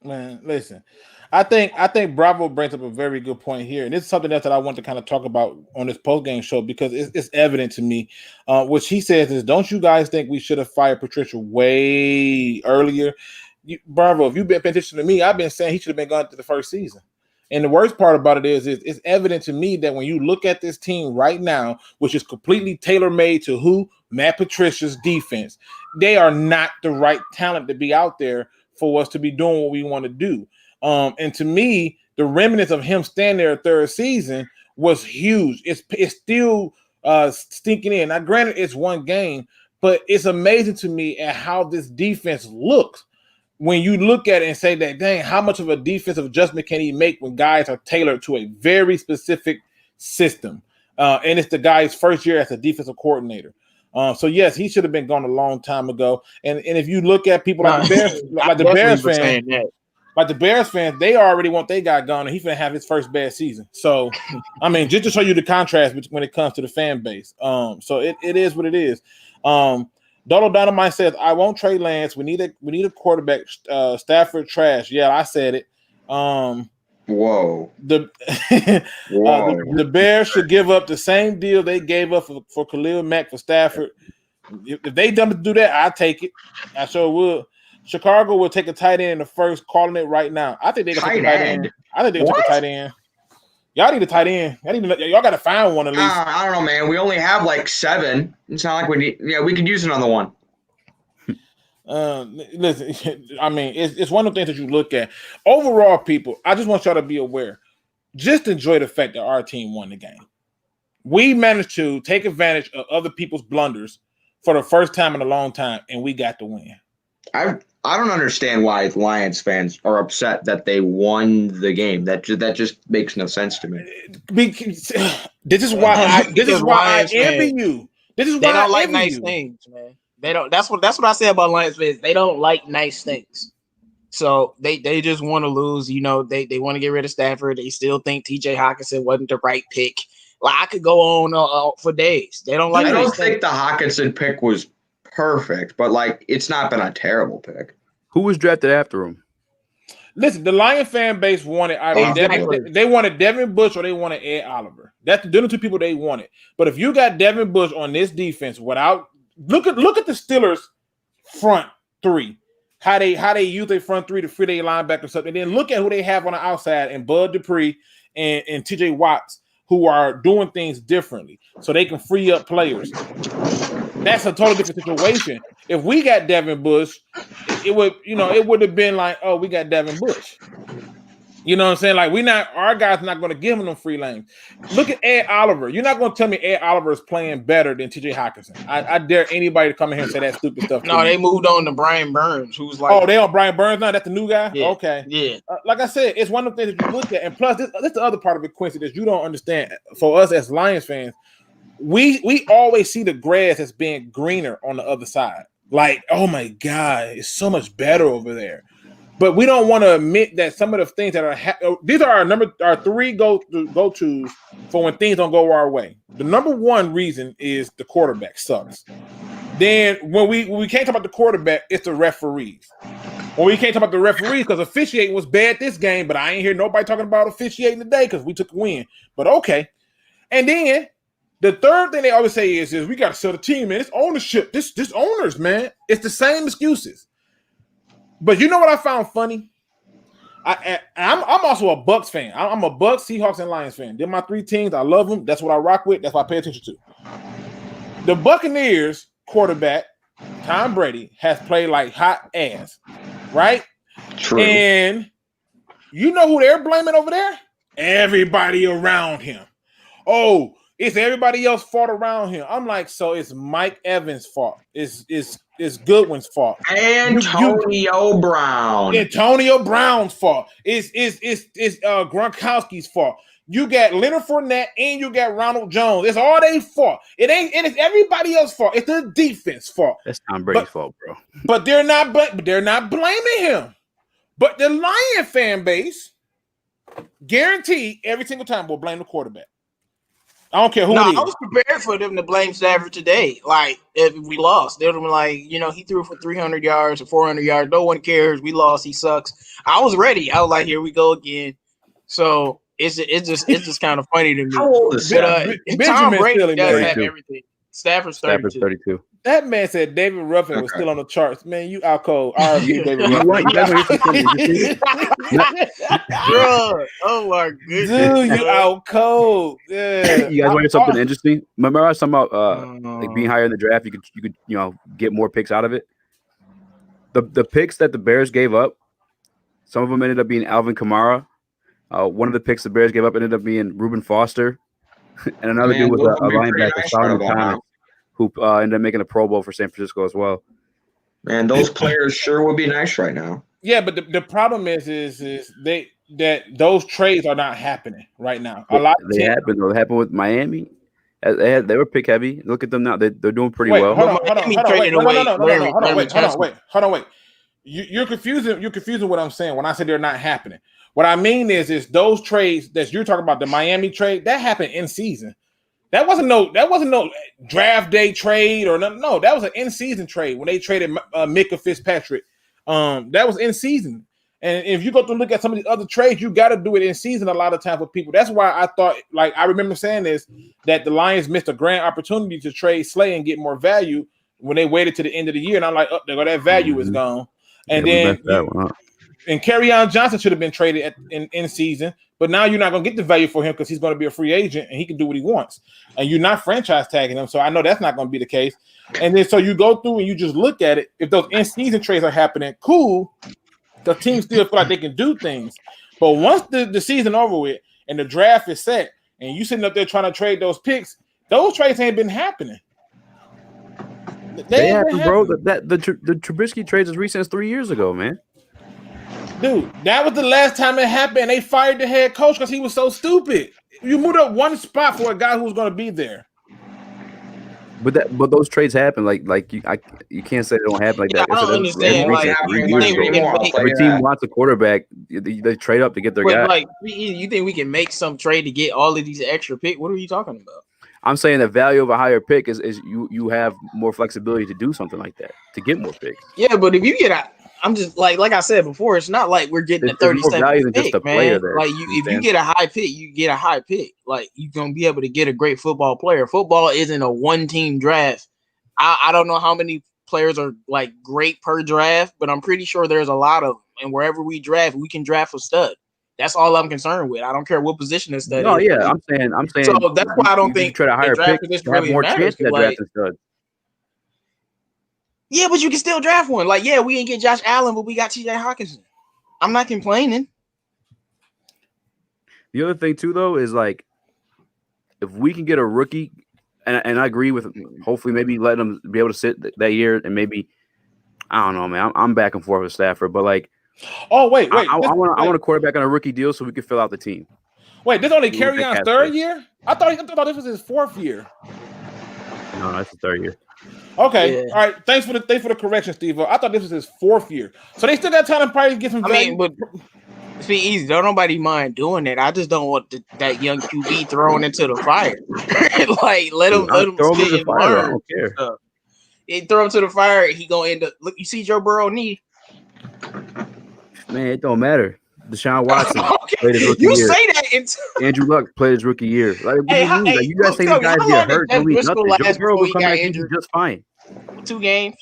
Man, listen, I think Bravo brings up a very good point here, and this is something else that I want to kind of talk about on this post-game show because it's evident to me. What he says is, don't you guys think we should have fired Patricia way earlier? Bravo, if you've been paying attention to me, I've been saying he should have been gone to the first season. And the worst part about it is it's evident to me that when you look at this team right now, which is completely tailor-made to who? Matt Patricia's defense, they are not the right talent to be out there for us to be doing what we want to do. And to me, the remnants of him standing there third season was huge. It's still stinking in. Now, granted, it's one game, but it's amazing to me at how this defense looks when you look at it and say that, dang, how much of a defensive adjustment can he make when guys are tailored to a very specific system? And it's the guy's first year as a defensive coordinator. So yes, he should have been gone a long time ago. And if you look at people like the Bears fans, they already want their guy gone, and he's gonna have his first bad season. So, I mean, just to show you the contrast when it comes to the fan base. So it is what it is. Dodo Dynamite says, "I won't trade Lance. We need a quarterback. Stafford trash. Yeah, I said it. Whoa. The Bears should give up the same deal they gave up for Khalil Mack for Stafford. If they done to do that, I'll take it. I sure would. Chicago will take a tight end in the first, calling it right now. I think they're gonna take a tight end. I think they'll take a tight end. Y'all need a tight end. Y'all got to find one at least. I don't know, man. We only have like 7. It's not like we need. Yeah, we could use another one. Listen, I mean, it's one of the things that you look at. Overall, people, I just want y'all to be aware. Just enjoy the fact that our team won the game. We managed to take advantage of other people's blunders for the first time in a long time, and we got the win. I don't understand why Lions fans are upset that they won the game. That just makes no sense to me. This is why I envy you. This is why they don't like nice things, man. They don't. That's what I say about Lions fans. They don't like nice things. So they just want to lose. You know, they want to get rid of Stafford. They still think T.J. Hockenson wasn't the right pick. Like I could go on for days. They don't like. I don't think the Hockenson pick was perfect, but like it's not been a terrible pick. Who was drafted after him? Listen, the Lion fan base wanted they wanted Devin Bush or they wanted Ed Oliver. That's the two people they wanted. But if you got Devin Bush on this defense without look at the Steelers front three, how they use their front three to free their linebackers up, and then look at who they have on the outside and Bud Dupree and TJ Watts, who are doing things differently so they can free up players. That's a totally different situation. If we got Devin Bush, it would have been like, oh, we got Devin Bush. You know what I'm saying? Like our guys not going to give him them free lanes. Look at Ed Oliver. You're not going to tell me Ed Oliver is playing better than TJ Hockenson. I dare anybody to come in here and say that stupid stuff. No, they moved on to Brian Burns, who's like, oh, they on Brian Burns now. That's the new guy. Yeah. Okay, yeah. Like I said, it's one of the things that you look at, and plus, this the other part of it, Quincy, that you don't understand. For us as Lions fans, we always see the grass as being greener on the other side. Like, oh my God, it's so much better over there. But we don't want to admit that some of the things that are these are our three go-tos for when things don't go our way. The number one reason is the quarterback sucks. Then when we can't talk about the quarterback, it's the referees. When we can't talk about the referees because officiating was bad this game, but I ain't hear nobody talking about officiating today because we took a win. But okay. And then the third thing they always say is we got to sell the team, man. It's ownership. This owners, man. It's the same excuses. But you know what I found funny? I'm also a Bucks fan. I'm a Bucks, Seahawks, and Lions fan. They're my three teams. I love them. That's what I rock with. That's what I pay attention to. The Buccaneers quarterback, Tom Brady, has played like hot ass, right? True. And you know who they're blaming over there? Everybody around him. Oh, it's everybody else's fault around him. I'm like, so it's Mike Evans' fault. It's Goodwin's fault. Antonio Brown. Antonio Brown's fault. It's Gronkowski's fault. You got Leonard Fournette and you got Ronald Jones. It's all their fault. It's everybody else's fault. It's the defense fault. That's Tom Brady's fault, bro. But they're not blaming him. But the Lion fan base, guaranteed every single time will blame the quarterback. I don't care who it is. I was prepared for them to blame Stafford today. Like, if we lost, they would have been like, he threw for 300 yards or 400 yards. No one cares. We lost. He sucks. I was ready. I was like, here we go again. So it's just kind of funny to me. How old is Tom Brady does have everything. Stafford's 32. That man said David Ruffin was still on the charts. Man, you out cold. R.I.P. David Ruffin. Bro, oh my goodness. Dude, you out cold. Yeah. You guys want to hear something interesting? Remember I was talking about like being higher in the draft, you could get more picks out of it. The picks that the Bears gave up, some of them ended up being Alvin Kamara. One of the picks the Bears gave up ended up being Reuben Foster. And another dude was a linebacker, Solomon Thomas, who ended up making a Pro Bowl for San Francisco as well. Man, those players sure would be nice right now. Yeah, but the problem is that those trades are not happening right now. A lot they happen though. They happened with Miami. They were pick heavy. Look at them now. They're doing pretty well. Hold on, wait. You're confusing what I'm saying when I say they're not happening. What I mean is those trades that you're talking about, the Miami trade, that happened in season. That wasn't no draft day trade or no. That was an in season trade when they traded Micah Fitzpatrick. That was in season. And if you go to look at some of the other trades, you got to do it in season a lot of times with people. That's why I thought, like I remember saying this, that the Lions missed a grand opportunity to trade Slay and get more value when they waited to the end of the year. And I'm like, there go, that value is gone. And then and Kerryon Johnson should have been traded in season, but now you're not going to get the value for him because he's going to be a free agent and he can do what he wants. And you're not franchise tagging him, so I know that's not going to be the case. And then so you go through and you just look at it. If those in-season trades are happening, cool. The team still feel like they can do things. But once the season over with and the draft is set and you sitting up there trying to trade those picks, those trades ain't been happening. They happen, bro. The Trubisky trades as recent as 3 years ago, man. Dude, that was the last time it happened. And they fired the head coach because he was so stupid. You moved up one spot for a guy who was going to be there. But those trades happen. Like you can't say they don't happen like that. I don't understand. Every team wants a quarterback. They trade up to get their guy. Like, you think we can make some trade to get all of these extra picks? What are you talking about? I'm saying the value of a higher pick is you have more flexibility to do something like that, to get more picks. Yeah, but if you get I'm just like I said before, it's not like we're getting a 37 pick, man. There, like if you get a high pick, you get a high pick. Like you're gonna be able to get a great football player. Football isn't a one-team draft. I don't know how many players are like great per draft, but I'm pretty sure there's a lot of them. And wherever we draft, we can draft a stud. That's all I'm concerned with. I don't care what position this stud is. No, yeah, I'm saying. So that's why I don't think try to hire pick. You have more chance to draft a stud. Yeah, but you can still draft one. Like, yeah, we didn't get Josh Allen, but we got TJ Hawkinson. I'm not complaining. The other thing, too, though, is like if we can get a rookie, and I agree with hopefully maybe letting them be able to sit that year and maybe, I don't know, man. I'm back and forth with Stafford, but like, oh, wait. I want a quarterback on a rookie deal so we can fill out the team. Wait, this only Kerryon's third year? I thought this was his fourth year. No, that's the third year. Okay, Yeah. all right. Thanks for the correction, Steve. I thought this was his 4th year, so they still got time to probably get some value. but it's be easy. Don't nobody mind doing it. I just don't want that young QB thrown into the fire. Like let him throw him sit in the and fire. I learn. don't care. Stuff. He throw him to the fire. He gonna end up. Look, you see Joe Burrow knee. Man, it don't matter. Deshaun Watson Okay. played his rookie You year. say that. Andrew Luck played his rookie year. Like, what do you mean? Like, you guys look, say tell these me, guys how get long hurt, did don't mean Jeff Driscoll nothing. Joe last Burrow before will he come got back and injured? do just fine. 2 games.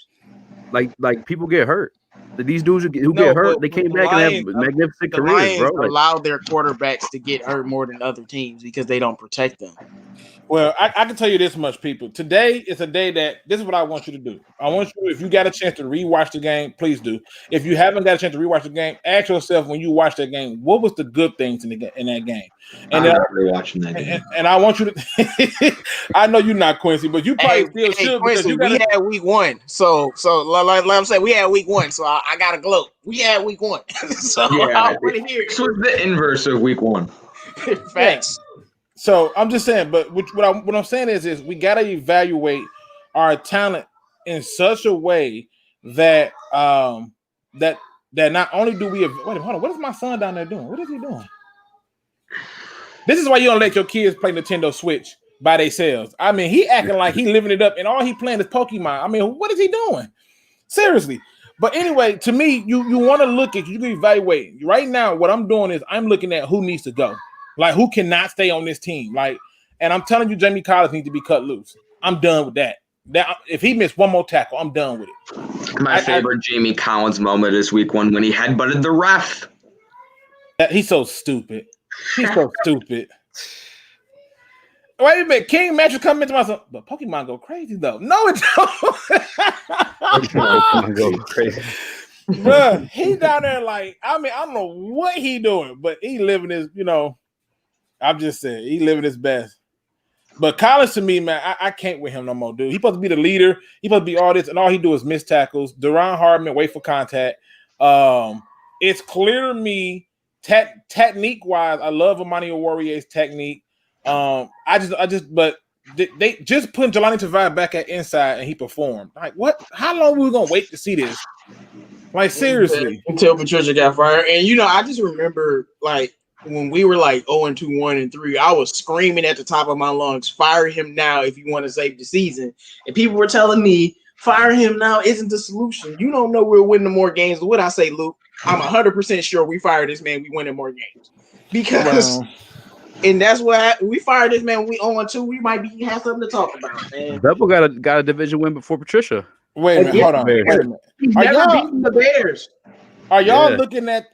Like people get hurt. These dudes who No, get hurt, but they came the back Lions, and have magnificent the careers, bro. Lions Like, allow their quarterbacks to get hurt more than other teams because they don't protect them. Well, I can tell you this much, people. Today is a day that this is what I want you to do. I want you, if you got a chance to rewatch the game, please do. If you haven't got a chance to rewatch the game, ask yourself when you watch that game, what was the good things in that game? And I'm not rewatching that game. And I want you to. I know you're not Quincy, but you probably still should because Quincy, you got. We had week 1, so like I'm saying, we had week 1, so I got to gloat. We had week 1, so Yeah, I want to hear this was the inverse of week 1. Facts. So I'm just saying, but what I'm saying is we got to evaluate our talent in such a way that that not only do we hold on, what is my son down there doing? What is he doing? This is why you don't let your kids play Nintendo Switch by themselves. I mean, he acting like he living it up, and all he playing is Pokemon. I mean, what is he doing? Seriously. But anyway, to me, you want to look at, you can evaluate. Right now, what I'm doing is I'm looking at who needs to go. Like, who cannot stay on this team? Like, and I'm telling you, Jamie Collins needs to be cut loose. I'm done with that. If he missed one more tackle, I'm done with it. My favorite Jamie Collins moment is week 1 when he headbutted the ref. He's so stupid. He's so stupid. Wait a minute, King Mattress come into myself, but Pokemon go crazy though. No, it don't. Pokemon go crazy. Bruh, he down there like, I mean, I don't know what he doing, but he living his, I'm just saying, he living his best. But Collins, to me, man, I can't with him no more, dude. He supposed to be the leader. He supposed to be all this, and all he do is miss tackles. Duron Hardman, wait for contact. It's clear to me, technique-wise, I love Amani Oruwariye's technique. But they just put Jelani Tavai back at inside, and he performed. Like, what? How long we gonna wait to see this? Like, seriously. Until Patricia got fired. And, I just remember, like, when we were like 0-2, 1-3, I was screaming at the top of my lungs, fire him now if you want to save the season. And people were telling me, fire him now isn't the solution. You don't know we're winning more games. What I say, Luke? I'm 100% sure we fire this man, we winning more games. Because, and that's what we fired this man. We 0-2. We might have something to talk about, man. Bevel got a division win before Patricia. Wait a minute, hold on. Wait a minute. He's never beaten the Bears. Are y'all looking at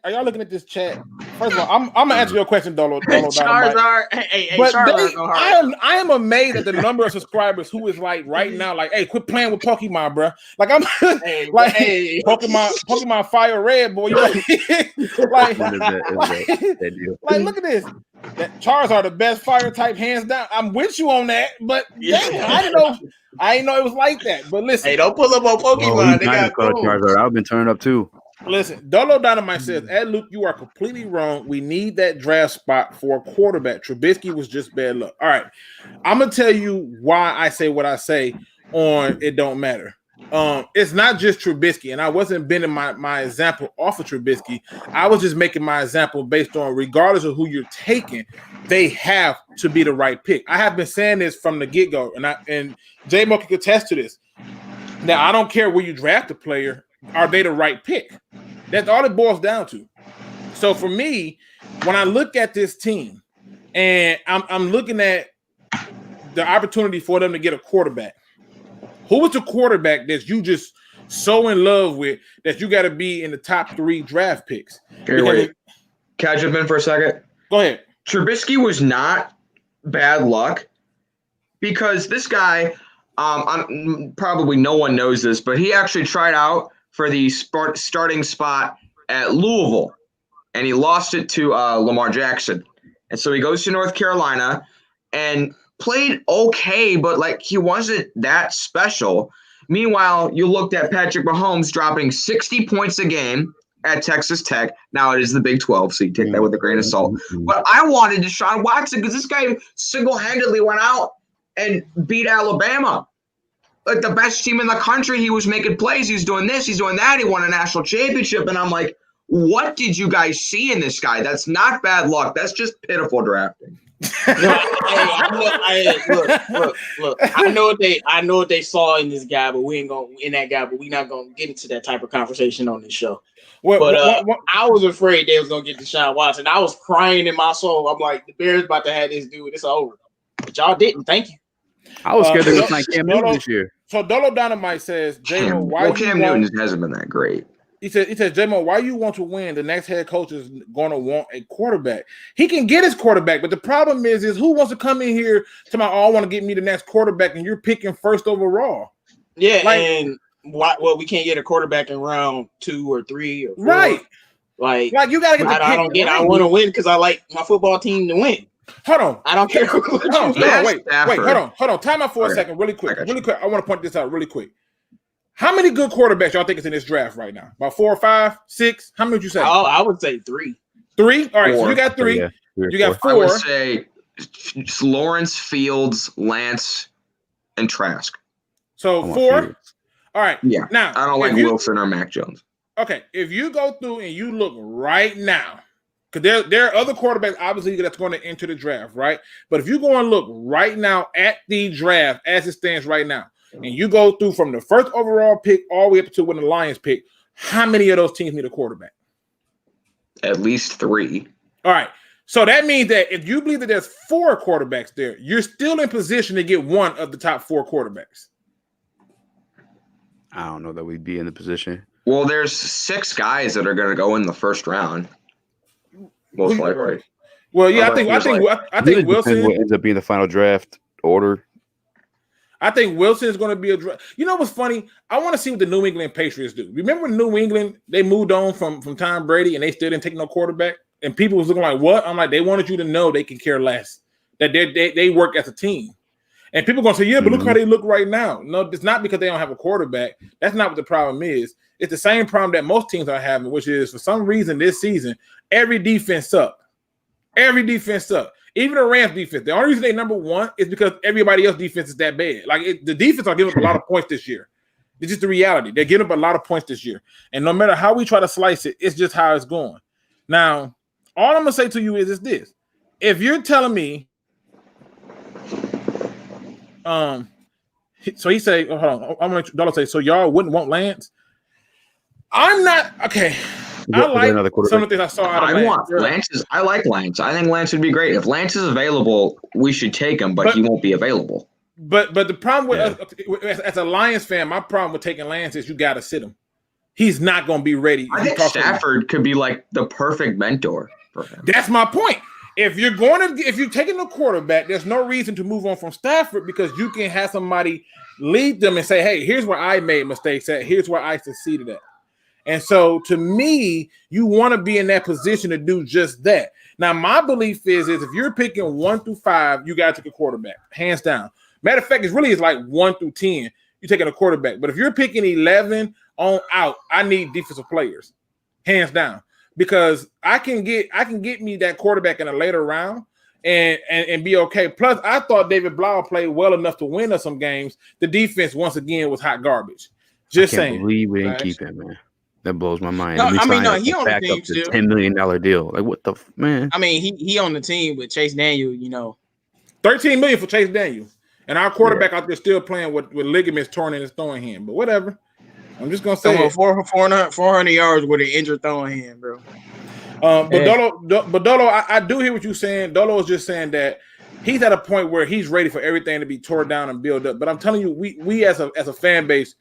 this chat? First of all, I'm gonna answer your question, Dolo. Charizard, I am amazed at the number of subscribers who is like right now, like, hey, quit playing with Pokemon, bro. Like I'm Pokemon Fire Red, boy. You like, look at this. That Charizard the best fire type, hands down. I'm with you on that, but damn, I didn't know it was like that. But listen, hey, don't pull up on Pokemon. They got Charizard. I've been turning up too. Listen, Dolo Dynamite says, Luke, you are completely wrong. We need that draft spot for a quarterback. Trubisky was just bad luck. All right. I'm going to tell you why I say what I say on It Don't Matter. It's not just Trubisky, and I wasn't bending my example off of Trubisky. I was just making my example based on, regardless of who you're taking, they have to be the right pick. I have been saying this from the get-go, and J-Mo can attest to this. Now, I don't care where you draft a player. Are they the right pick? That's all it boils down to. So for me, when I look at this team and I'm looking at the opportunity for them to get a quarterback, who is the quarterback that you just so in love with that you got to be in the top 3 draft picks? Wait. Can I jump in for a second? Go ahead. Trubisky was not bad luck because this guy, probably no one knows this, but he actually tried out for the starting spot at Louisville, and he lost it to Lamar Jackson. And so he goes to North Carolina and played okay, but like he wasn't that special. Meanwhile, you looked at Patrick Mahomes dropping 60 points a game at Texas Tech. Now it is the Big 12, so you take that with a grain of salt. But I wanted Deshaun Watson because this guy single-handedly went out and beat Alabama. like the best team in the country. He was making plays. He was doing this. He's doing that. He won a national championship. And I'm like, what did you guys see in this guy? That's not bad luck. That's just pitiful drafting. Look. I know what they saw in this guy, but we ain't gonna we're not gonna get into that type of conversation on this show. I was afraid they was gonna get Deshaun Watson. I was crying in my soul. I'm like, the Bears about to have this dude. It's over. But y'all didn't. Thank you. I was scared they was like Cam Newton this year. So Dolo Dynamite says, J-Mo, Cam Newton hasn't been that great. He says, J-Mo, why you want to win? The next head coach is going to want a quarterback. He can get his quarterback, but the problem is who wants to come in here to my all want to get me the next quarterback, and you're picking first overall. Yeah, and we can't get a quarterback in round 2 or 3 or 4. Right. Like you got to get. I don't get. I want to win because I like my football team to win. Hold on. I don't care. Wait. Hold on. Time out for a second, really quick. I want to point this out really quick. How many good quarterbacks y'all think is in this draft right now? About 4 or 5, 6? How many would you say? I would say 3. 3? All right, 4. So you got 3. Yeah, you got 4. I would say Lawrence, Fields, Lance, and Trask. So 4. All right. Yeah. Now I don't like Wilson or Mac Jones. Okay, if you go through and you look right now, because there are other quarterbacks obviously that's going to enter the draft, right? But if you go and look right now at the draft as it stands right now, and you go through from the first overall pick all the way up to when the Lions pick, how many of those teams need a quarterback? At least 3. All right. So that means that if you believe that there's 4 quarterbacks there, you're still in position to get one of the top 4 quarterbacks. I don't know that we'd be in the position. Well, there's 6 guys that are going to go in the first round. Most likely. Well, yeah, I think Wilson what ends up being the final draft order. I think Wilson is going to be a draft. You know what's funny? I want to see what the New England Patriots do. Remember when New England, they moved on from Tom Brady and they still didn't take no quarterback? And people was looking like, what? I'm like, they wanted you to know they can care less. That they work as a team. And people are going to say, yeah, but look how they look right now. No, it's not because they don't have a quarterback. That's not what the problem is. It's the same problem that most teams are having, which is for some reason this season, every defense sucked. Every defense sucked. Even the Rams defense. The only reason they number 1 is because everybody else's defense is that bad. Like the defense are giving up a lot of points this year. It's just the reality. They're giving up a lot of points this year. And no matter how we try to slice it, it's just how it's going. Now, all I'm going to say to you is this. If you're telling me, so he say, hold on, I'm going to say, so y'all wouldn't want Lance? I'm not, okay. I like some of the things I saw out of Lance. I like Lance. I think Lance would be great. If Lance is available, we should take him, but he won't be available. But the problem with as a Lions fan, my problem with taking Lance is you got to sit him. He's not going to be ready. I think Stafford could be like the perfect mentor for him. That's my point. If you're taking a quarterback, there's no reason to move on from Stafford because you can have somebody lead them and say, hey, here's where I made mistakes at. Here's where I succeeded at. And so to me, you want to be in that position to do just that. Now, my belief is if you're picking 1 through 5, you got to take a quarterback, hands down. Matter of fact, it's like 1 through 10, you're taking a quarterback. But if you're picking 11 on out, I need defensive players, hands down, because I can get me that quarterback in a later round and be okay. Plus, I thought David Blau played well enough to win us some games. The defense, once again, was hot garbage. Just saying. I can't believe we didn't keep him, man. That blows my mind. No, he on the team still. $10 million deal. Like what the man? I mean, he on the team with Chase Daniel. You know, $13 million for Chase Daniel, and our quarterback out there still playing with ligaments torn in his throwing hand. But whatever. I'm just gonna say 400 yards with an injured throwing hand, bro. But Dolo, I do hear what you're saying. Dolo is just saying that he's at a point where he's ready for everything to be torn down and built up. But I'm telling you, we as a fan base.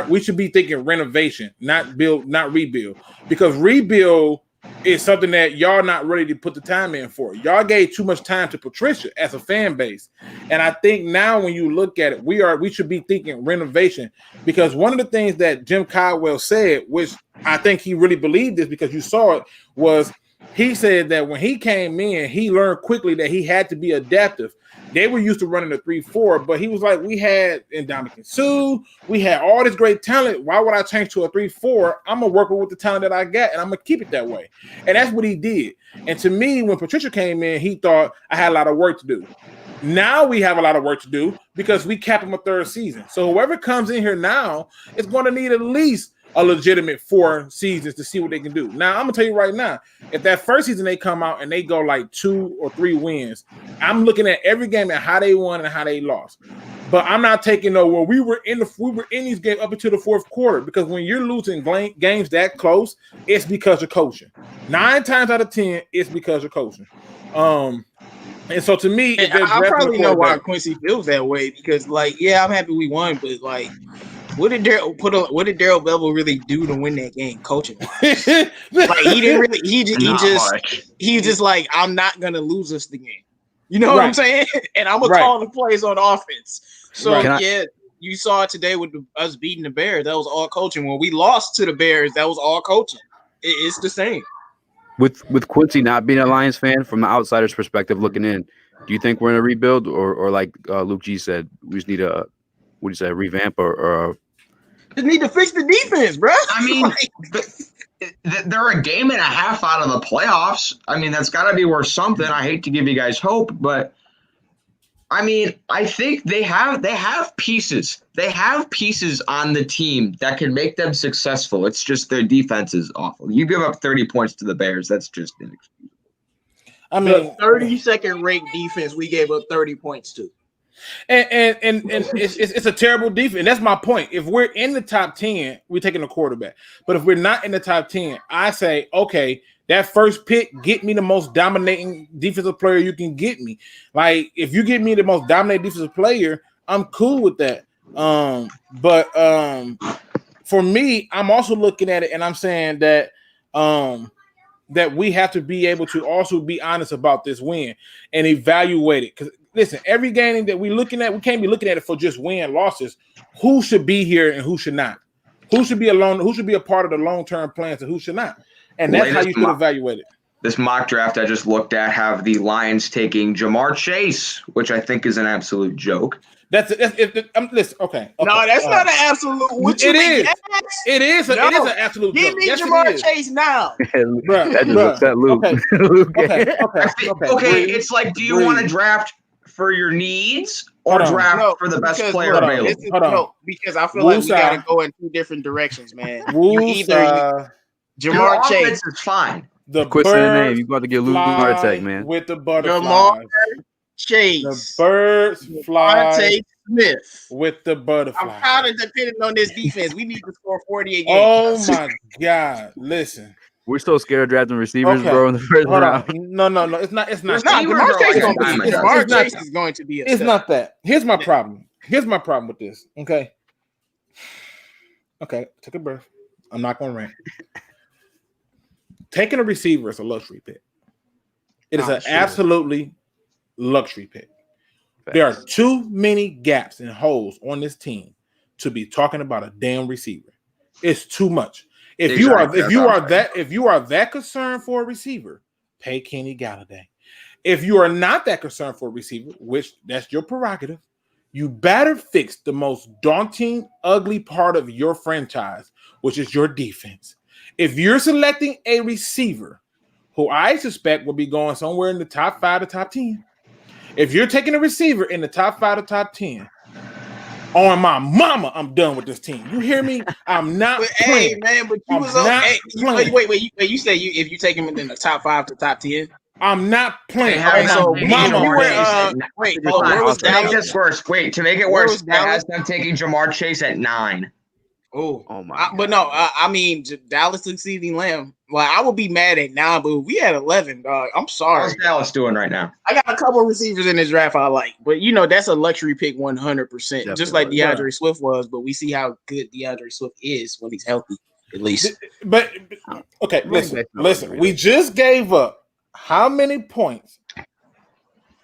We should be thinking renovation, not rebuild, because rebuild is something that y'all not ready to put the time in for. Y'all gave too much time to Patricia as a fan base, and I think now when you look at it, we should be thinking renovation, because one of the things that Jim Caldwell said, which I think he really believed this because you saw it, was he said that when he came in, he learned quickly that he had to be adaptive. They were used to running a 3-4, but he was like, we had Ndamukong Suh, we had all this great talent. Why would I change to a 3-4? I'm going to work with the talent that I got, and I'm going to keep it that way. And that's what he did. And to me, when Patricia came in, he thought I had a lot of work to do. Now we have a lot of work to do because we cap them a third season. So whoever comes in here now is going to need at least a legitimate 4 seasons to see what they can do. Now, I'm going to tell you right now, if that first season they come out and they go like 2 or 3 wins, I'm looking at every game and how they won and how they lost. But I'm not taking we were in these games up until the fourth quarter, because when you're losing games that close, it's because of coaching. 9 times out of 10, it's because of coaching. And so to me, I probably know why Quincy feels that way, because I'm happy we won, but what did Daryl Bevell really do to win that game coaching? He didn't really. He just like, I'm not gonna lose us the game. You know what I'm saying? And I'm gonna call the plays on offense. So you saw it today with us beating the Bears. That was all coaching. When we lost to the Bears, that was all coaching. It's the same. With Quincy not being a Lions fan, from the outsider's perspective looking in, do you think we're in a rebuild, or like Luke G said, we just need a revamp or just need to fix the defense, bro? I mean, they're a game and a half out of the playoffs. I mean, that's got to be worth something. I hate to give you guys hope, but I mean, I think they have pieces. They have pieces on the team that can make them successful. It's just their defense is awful. You give up 30 points to the Bears, that's just inexcusable. I mean, the 32nd ranked defense we gave up 30 points to. And it's a terrible defense. And that's my point. If we're in the top 10, we're taking a quarterback. But if we're not in the top 10, I say, okay, that first pick, get me the most dominating defensive player you can get me. Like, if you get me the most dominating defensive player, I'm cool with that. But for me, I'm also looking at it and I'm saying that that we have to be able to also be honest about this win and evaluate it. Because listen, every game that we're looking at, we can't be looking at it for just win losses. Who should be here and who should not? Who should be a part of the long-term plans and who should not? And that's how you should evaluate it. This mock draft I just looked at have the Lions taking Jamar Chase, which I think is an absolute joke. Listen, okay. No, that's not an absolute. It is an absolute joke. Give me Jamar Chase now. Luke. Okay. It's like, do you want to draft for your needs or draft for the best player available? Because I feel like we got to go in 2 different directions, man. Either Jamar Chase is fine. The Quincy name, you got to get Luke Martek, man. With the butterflies. Jamar Chase. The birds fly. Devontae Smith. With the butterflies. I'm kind of depending on this defense. We need to score 48 games. Oh my God! Listen. We're so scared of drafting receivers, bro, in the first round. No. It's not. Jamar Chase is going to be. It's not that. Here's my problem. With this. Okay. Take a breath. I'm not going to rant. Taking a receiver is a luxury pick. It is an absolutely luxury pick. There are too many gaps and holes on this team to be talking about a damn receiver. It's too much. If you are that concerned for a receiver, pay Kenny Galladay. If you are not that concerned for a receiver, which that's your prerogative, you better fix the most daunting, ugly part of your franchise, which is your defense. If you're selecting a receiver who I suspect will be going somewhere in the top 5 to top 10, if you're taking a receiver in the top 5 to top 10, on my mama, I'm done with this team. You hear me? I'm not playing. Hey, man, but you was on. Hey, wait. You say if you take him in the top 5 to top 10? I'm not playing. Wait, Dallas worse. Wait, to make it worse, it has them taking Jamar Chase at 9. Oh my! But no, I mean Dallas and CeeDee Lamb. Like, I would be mad at 9, but we had 11, dog. I'm sorry. How's Dallas doing right now? I got a couple of receivers in this draft I like, but that's a luxury pick 100%, just like DeAndre Swift was. But we see how good DeAndre Swift is when he's healthy, at least. But okay, listen. We just gave up how many points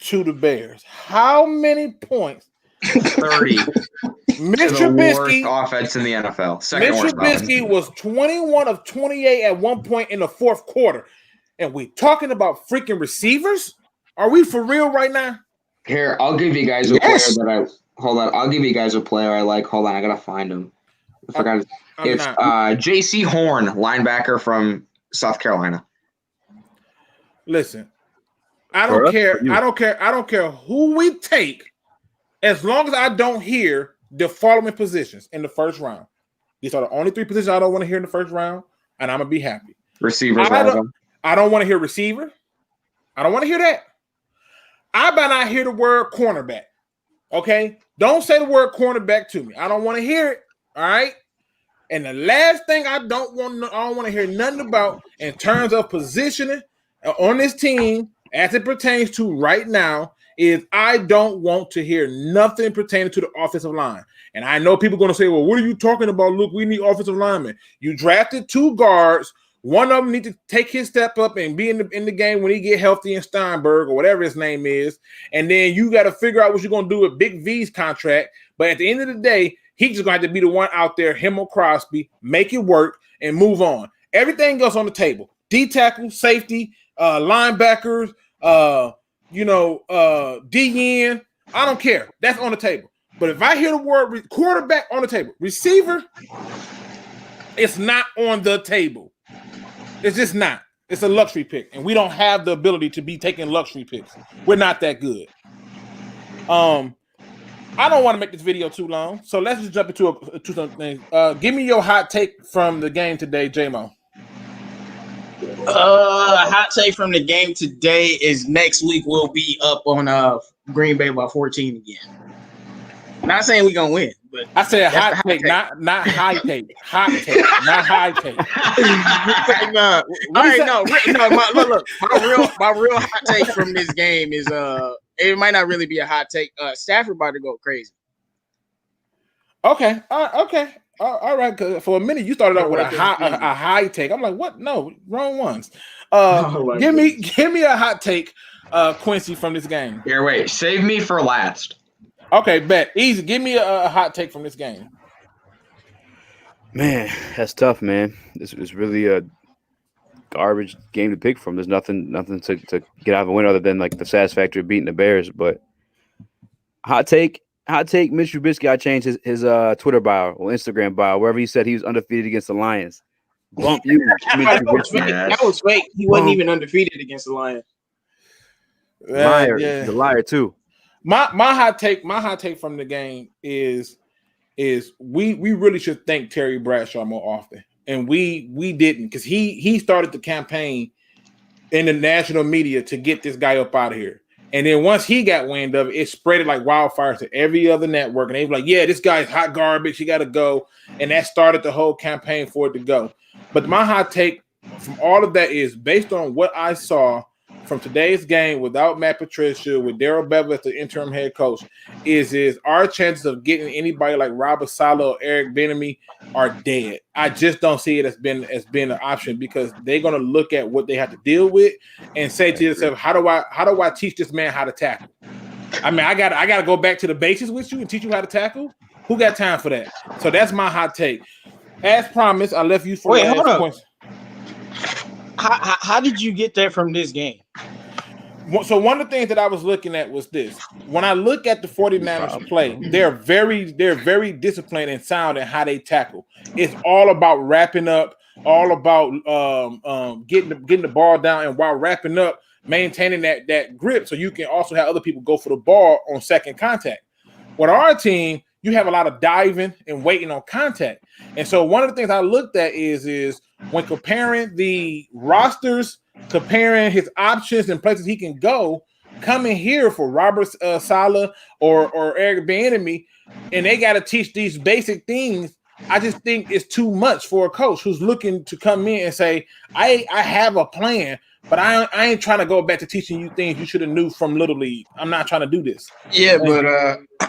to the Bears? How many points? 30. Mitch Trubisky, offense in the NFL. Mitch Trubisky was 21 of 28 at one point in the fourth quarter. And we talking about freaking receivers? Are we for real right now? Here, I'll give you guys a player that I'll give you guys a player I like. Hold on, I gotta find him. It's J.C. Horn, linebacker from South Carolina. Listen, I don't care. I don't care. I don't care who we take, as long as I don't hear the following positions in the first round. These are the only 3 positions I don't want to hear in the first round, and I'm gonna be happy. Receivers. I don't want to hear receiver. I don't want to hear that. I better not hear the word cornerback. Okay, don't say the word cornerback to me. I don't want to hear it. All right. And the last thing I don't want to hear nothing about in terms of positioning on this team, as it pertains to right now, is I don't want to hear nothing pertaining to the offensive line. And I know people are going to say, well, what are you talking about? Look, we need offensive linemen. You drafted 2 guards. One of them need to take his step up and be in the game when he get healthy in Steinberg or whatever his name is. And then you got to figure out what you're going to do with Big V's contract. But at the end of the day, he's just going to have to be the one out there, him or Crosby, make it work and move on. Everything goes on the table. D-tackle, safety, linebackers, DN. I don't care. That's on the table. But if I hear the word quarterback on the table, receiver, it's not on the table. It's just not. It's a luxury pick, and we don't have the ability to be taking luxury picks. We're not that good. I don't want to make this video too long, so let's just jump into something. Give me your hot take from the game today, J-Mo. Hot take from the game today is next week we'll be up on Green Bay by 14 again. Not saying we're gonna win, but I said hot take, not high take. Hot take, not high take. Look. My real hot take from this game is it might not really be a hot take. Stafford about to go crazy. Okay. All right. Because for a minute you started off with a high take. I'm like, what? No, wrong ones. Give me a hot take, Quincy, from this game. Here, wait. Save me for last. Okay, bet. Easy. Give me a hot take from this game. Man, that's tough, man. It's really a garbage game to pick from. There's nothing to get out of a win other than like the satisfactory of beating the Bears. But hot take, Mitch Trubisky got changed his Twitter bio or Instagram bio, wherever he said he was undefeated against the Lions. Bump you, Mitch Trubisky. That was fake. He wasn't even undefeated against the Lions. Liar. Yeah. He's a liar too. My hot take from the game is we really should thank Terry Bradshaw more often. And we didn't, because he started the campaign in the national media to get this guy up out of here. And then once he got wind of it, it spread it like wildfire to every other network. And they were like, yeah, this guy's hot garbage. He got to go. And that started the whole campaign for it to go. But my hot take from all of that is based on what I saw from today's game without Matt Patricia, with Darrell Bevel as the interim head coach, is our chances of getting anybody like Robert Saleh or Eric Bieniemy are dead. I just don't see it as being an option, because they're going to look at what they have to deal with and say to themselves, how do I teach this man how to tackle? I mean, I got to go back to the basics with you and teach you how to tackle. Who got time for that? So that's my hot take. As promised, I left you for Wait, hold up. How did you get that from this game? So one of the things that I was looking at was this. When I look at the 49ers play, they're very disciplined and sound in how they tackle. It's all about wrapping up, all about getting the ball down, and while wrapping up, maintaining that grip so you can also have other people go for the ball on second contact. With our team, you have a lot of diving and waiting on contact. And so one of the things I looked at is when comparing the rosters, comparing his options and places he can go, coming here for Robert Saleh or Eric Bieniemy, and they got to teach these basic things. I just think it's too much for a coach who's looking to come in and say, I have a plan, but I ain't trying to go back to teaching you things you should have knew from Little League. I'm not trying to do this. Yeah, but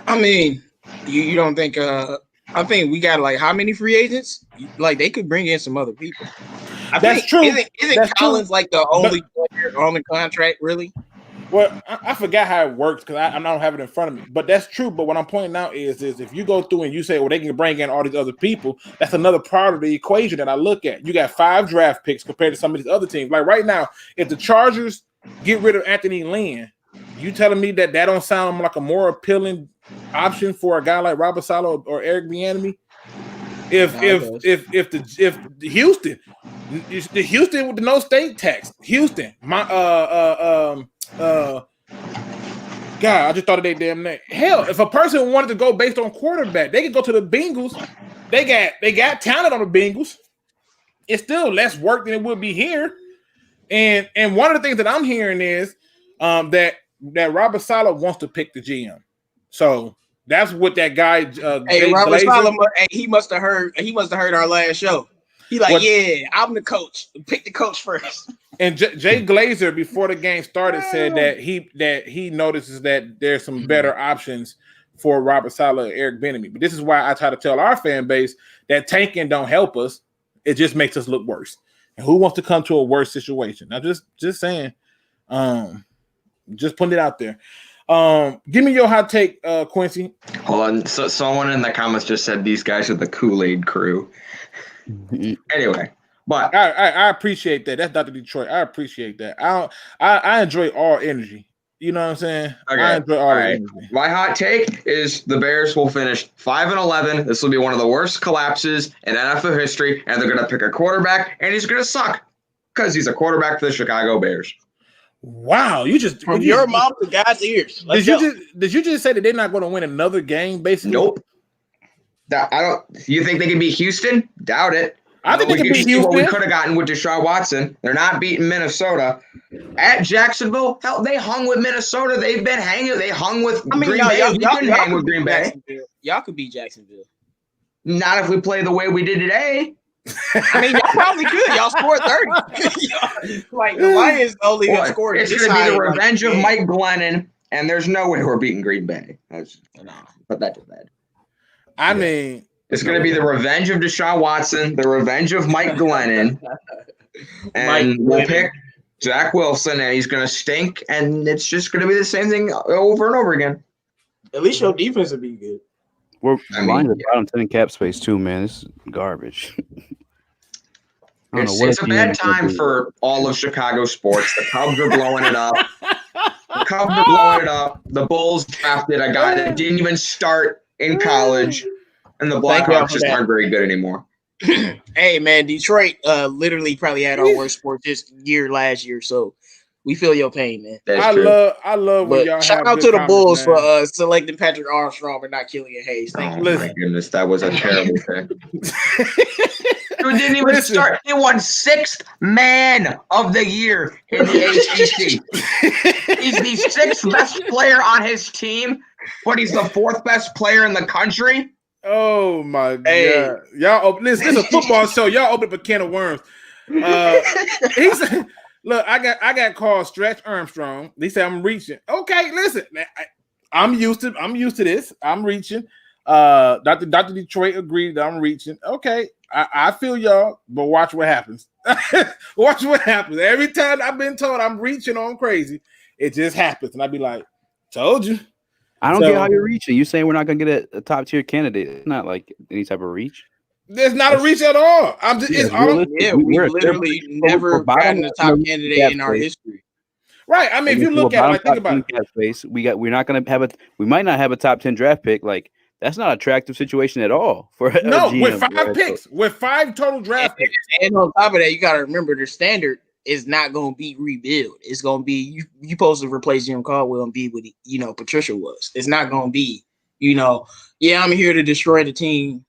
I mean, you don't think I think we got like how many free agents? Like they could bring in some other people. That's true. Isn't Collins like the only player on the contract, really? Well, I forgot how it works because I don't have it in front of me. But that's true. But what I'm pointing out is if you go through and you say, well, they can bring in all these other people, that's another part of the equation that I look at. You got 5 draft picks compared to some of these other teams. Like right now, if the Chargers get rid of Anthony Lynn, you telling me that don't sound like a more appealing option for a guy like Robert Saleh or Eric Bieniemy? If the Houston with the no state tax, Houston, God, I just thought of their damn name. Hell, if a person wanted to go based on quarterback, they could go to the Bengals. They got talent on the Bengals. It's still less work than it would be here. And one of the things that I'm hearing is that Robert Saleh wants to pick the GM. So that's what that guy Hey, Robert Saleh, he must have heard our last show. He like, yeah, I'm the coach. Pick the coach first. And Jay Glazer, before the game started, said that he notices that there's some better options for Robert Saleh and Eric Bieniemy. But this is why I try to tell our fan base that tanking don't help us. It just makes us look worse. And who wants to come to a worse situation? Now, just saying, just putting it out there. Give me your hot take, Quincy. Hold on. So someone in the comments just said these guys are the Kool-Aid crew. Anyway. But I appreciate that. That's Dr. Detroit. I appreciate that. I enjoy all energy. You know what I'm saying? Okay. I enjoy all energy. My hot take is the Bears will finish 5-11. This will be one of the worst collapses in NFL history, and they're going to pick a quarterback, and he's going to suck because he's a quarterback for the Chicago Bears. Wow, you just from your mouth to God's ears. Did you just say that they're not going to win another game? Basically, nope. You think they can beat Houston? Doubt it. I think they can beat Houston. What we could have gotten with Deshaun Watson. They're not beating Minnesota. At Jacksonville, hell, they hung with Minnesota. They've been hanging. They hung with Green Bay. You couldn't hang with Green Bay. Y'all could beat Jacksonville. Not if we play the way we did today. I mean, y'all probably could. Y'all scored 30. Like, the Lions only scored. It's going to be the revenge of Mike Glennon, and there's no way we're beating Green Bay. But that to bed. I mean... It's going to be the revenge of Deshaun Watson, the revenge of Mike Glennon, and we'll pick Zach Wilson, and he's going to stink, and it's just going to be the same thing over and over again. At least your defense will be good. We're Lions are bottom 10 in cap space too, man. This is garbage. It's a bad time for all of Chicago sports. The Cubs are blowing it up. The Bulls drafted a guy that didn't even start in college. And the Blackhawks just aren't very good anymore. Hey, man, Detroit literally probably had our worst sport this year last year, so we feel your pain, man. I love when y'all shout out to the Bulls for selecting Patrick Armstrong and not Killian Hayes. Thank you. My goodness, that was a terrible thing. Who didn't even start. He won 6th Man of the Year in the ACC. He's the 6th best player on his team, but he's the 4th best player in the country. Oh my God! Y'all, listen, this is a football show. Y'all open up a can of worms. He said, "Look, I got called Stretch Armstrong." He said, "I'm reaching." Okay, listen, I'm used to this. I'm reaching. Dr. Detroit agreed that I'm reaching. Okay, I feel y'all, but watch what happens. Watch what happens. Every time I've been told I'm reaching on crazy, it just happens, and I'd be like, "Told you." I don't get how you're reaching. You saying we're not going to get a top tier candidate? It's not like any type of reach. There's not a reach at all. I'm just we literally never gotten a top candidate in our history. Right. I mean, if you look at it, like, think about it. Space, we're not going to have we might not have a top 10 draft pick. Like, that's not an attractive situation at all for a GM, with 5 picks, with 5 total draft picks. And on top of that, you got to remember the standard is not going to be rebuild. It's going to be you supposed to replace Jim Caldwell and be what Patricia was. It's not going to be I'm here to destroy the team.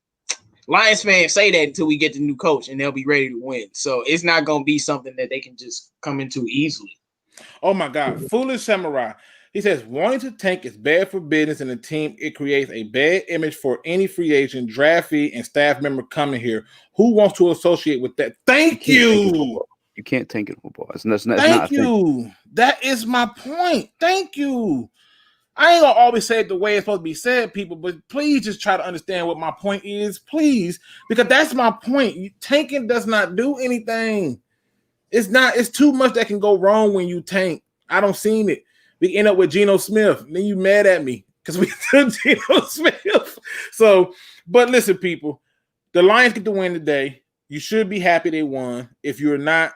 Lions fans say that until we get the new coach and they'll be ready to win. So it's not going to be something that they can just come into easily. Oh my God, Foolish Samurai. He says wanting to tank is bad for business and the team. It creates a bad image for any free agent, draftee, and staff member coming here. Who wants to associate with that? Thank you. You can't tank in football. Thank you. That is my point. Thank you. I ain't gonna always say it the way it's supposed to be said, people, but please just try to understand what my point is, please, because that's my point. Tanking does not do anything. It's too much that can go wrong when you tank. I don't seen it. We end up with Geno Smith. Then you mad at me because we took Geno Smith. So, but listen, people, the Lions get the win today. You should be happy they won. If you're not,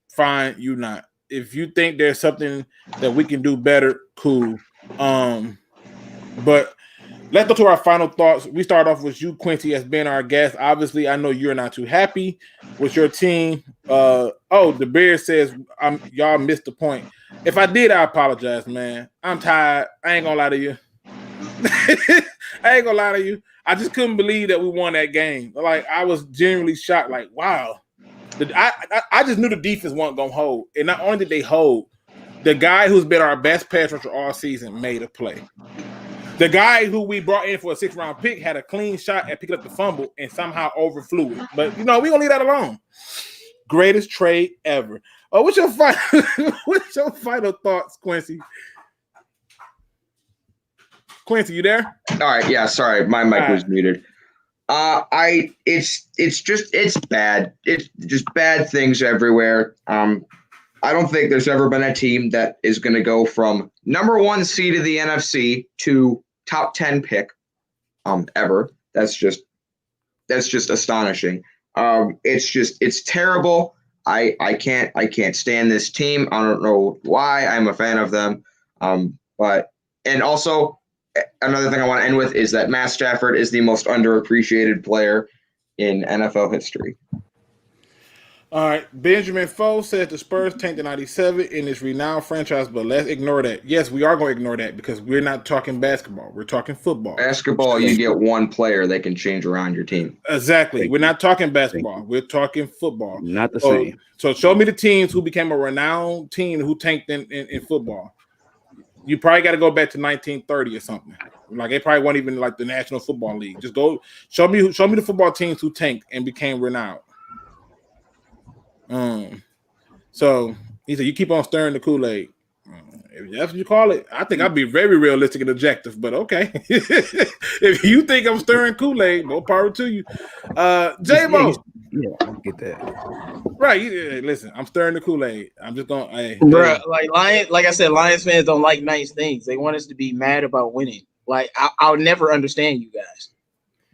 fine, you're not. If you think there's something that we can do better, cool. But let's go to our final thoughts. We start off with you, Quincy, as being our guest. Obviously, I know you're not too happy with your team. Oh, the Bears says y'all missed the point. If I did, I apologize, man. I'm tired. I ain't gonna lie to you. I ain't gonna lie to you. I just couldn't believe that we won that game. Like, I was genuinely shocked. Like, wow. I just knew the defense wasn't gonna hold. And not only did they hold, the guy who's been our best pass rusher all season made a play. The guy who we brought in for a 6th-round pick had a clean shot at picking up the fumble and somehow overflew it. But we're gonna leave that alone. Greatest trade ever. Oh, what's your final thoughts, Quincy? Quincy, you there? All right, yeah, sorry, my mic was muted. It's bad. It's just bad things everywhere. I don't think there's ever been a team that is going to go from number 1 seed of the NFC to top 10 pick, ever. That's just astonishing. It's terrible. I can't stand this team. I don't know why. I'm a fan of them. And also another thing I want to end with is that Matt Stafford is the most underappreciated player in NFL history. All right. Benjamin Foe says the Spurs tanked in 97 in this renowned franchise, but let's ignore that. Yes, we are going to ignore that because we're not talking basketball. We're talking football. Basketball, you get one player that can change around your team. Exactly. We're not talking basketball. We're talking football. Not the same. So show me the teams who became a renowned team who tanked in football. You probably got to go back to 1930 or something. Like, they probably weren't even like the National Football League. Just go show me the football teams who tanked and became renowned. So he said, you keep on stirring the Kool-Aid. If that's what you call it, I think I'd be very realistic and objective, but okay. If you think I'm stirring Kool-Aid, more power to you. J-Mo. Yeah, I get that. Right. Listen, I'm stirring the Kool-Aid. I'm just going, hey. Bro, like I said, Lions fans don't like nice things. They want us to be mad about winning. Like, I'll never understand you guys.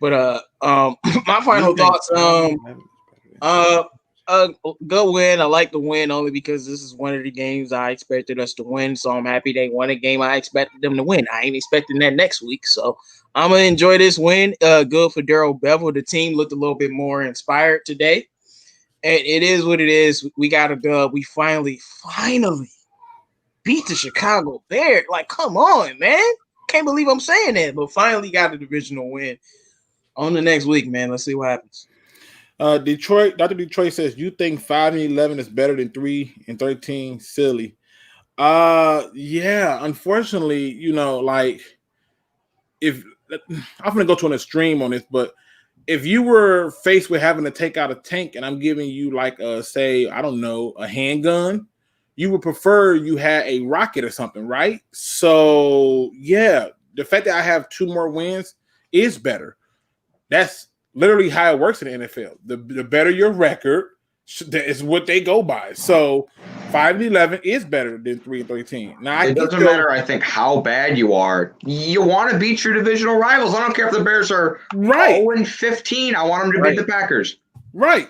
But my final thoughts, good win. I like the win only because this is one of the games I expected us to win. So I'm happy they won a game I expected them to win. I ain't expecting that next week. So I'm going to enjoy this win. Good for Darrell Bevel. The team looked a little bit more inspired today. And it is what it is. We got a dub. We finally beat the Chicago Bears. Like, come on, man. Can't believe I'm saying that. But finally got a divisional win. On the next week, man. Let's see what happens. Dr. Detroit says, you think 5-11 is better than 3-13? Silly. Yeah, unfortunately, like, if I'm gonna go to an extreme on this, but if you were faced with having to take out a tank and I'm giving you like say, I don't know, a handgun, you would prefer you had a rocket or something, right? So yeah, the fact that I have 2 more wins is better. That's literally how it works in the NFL. The better your record, that is what they go by. So 5-11 is better than 3-13. Now it doesn't matter, I think, how bad you are. You want to beat your divisional rivals. I don't care if the Bears are 0-15. I want them to beat the Packers. Right.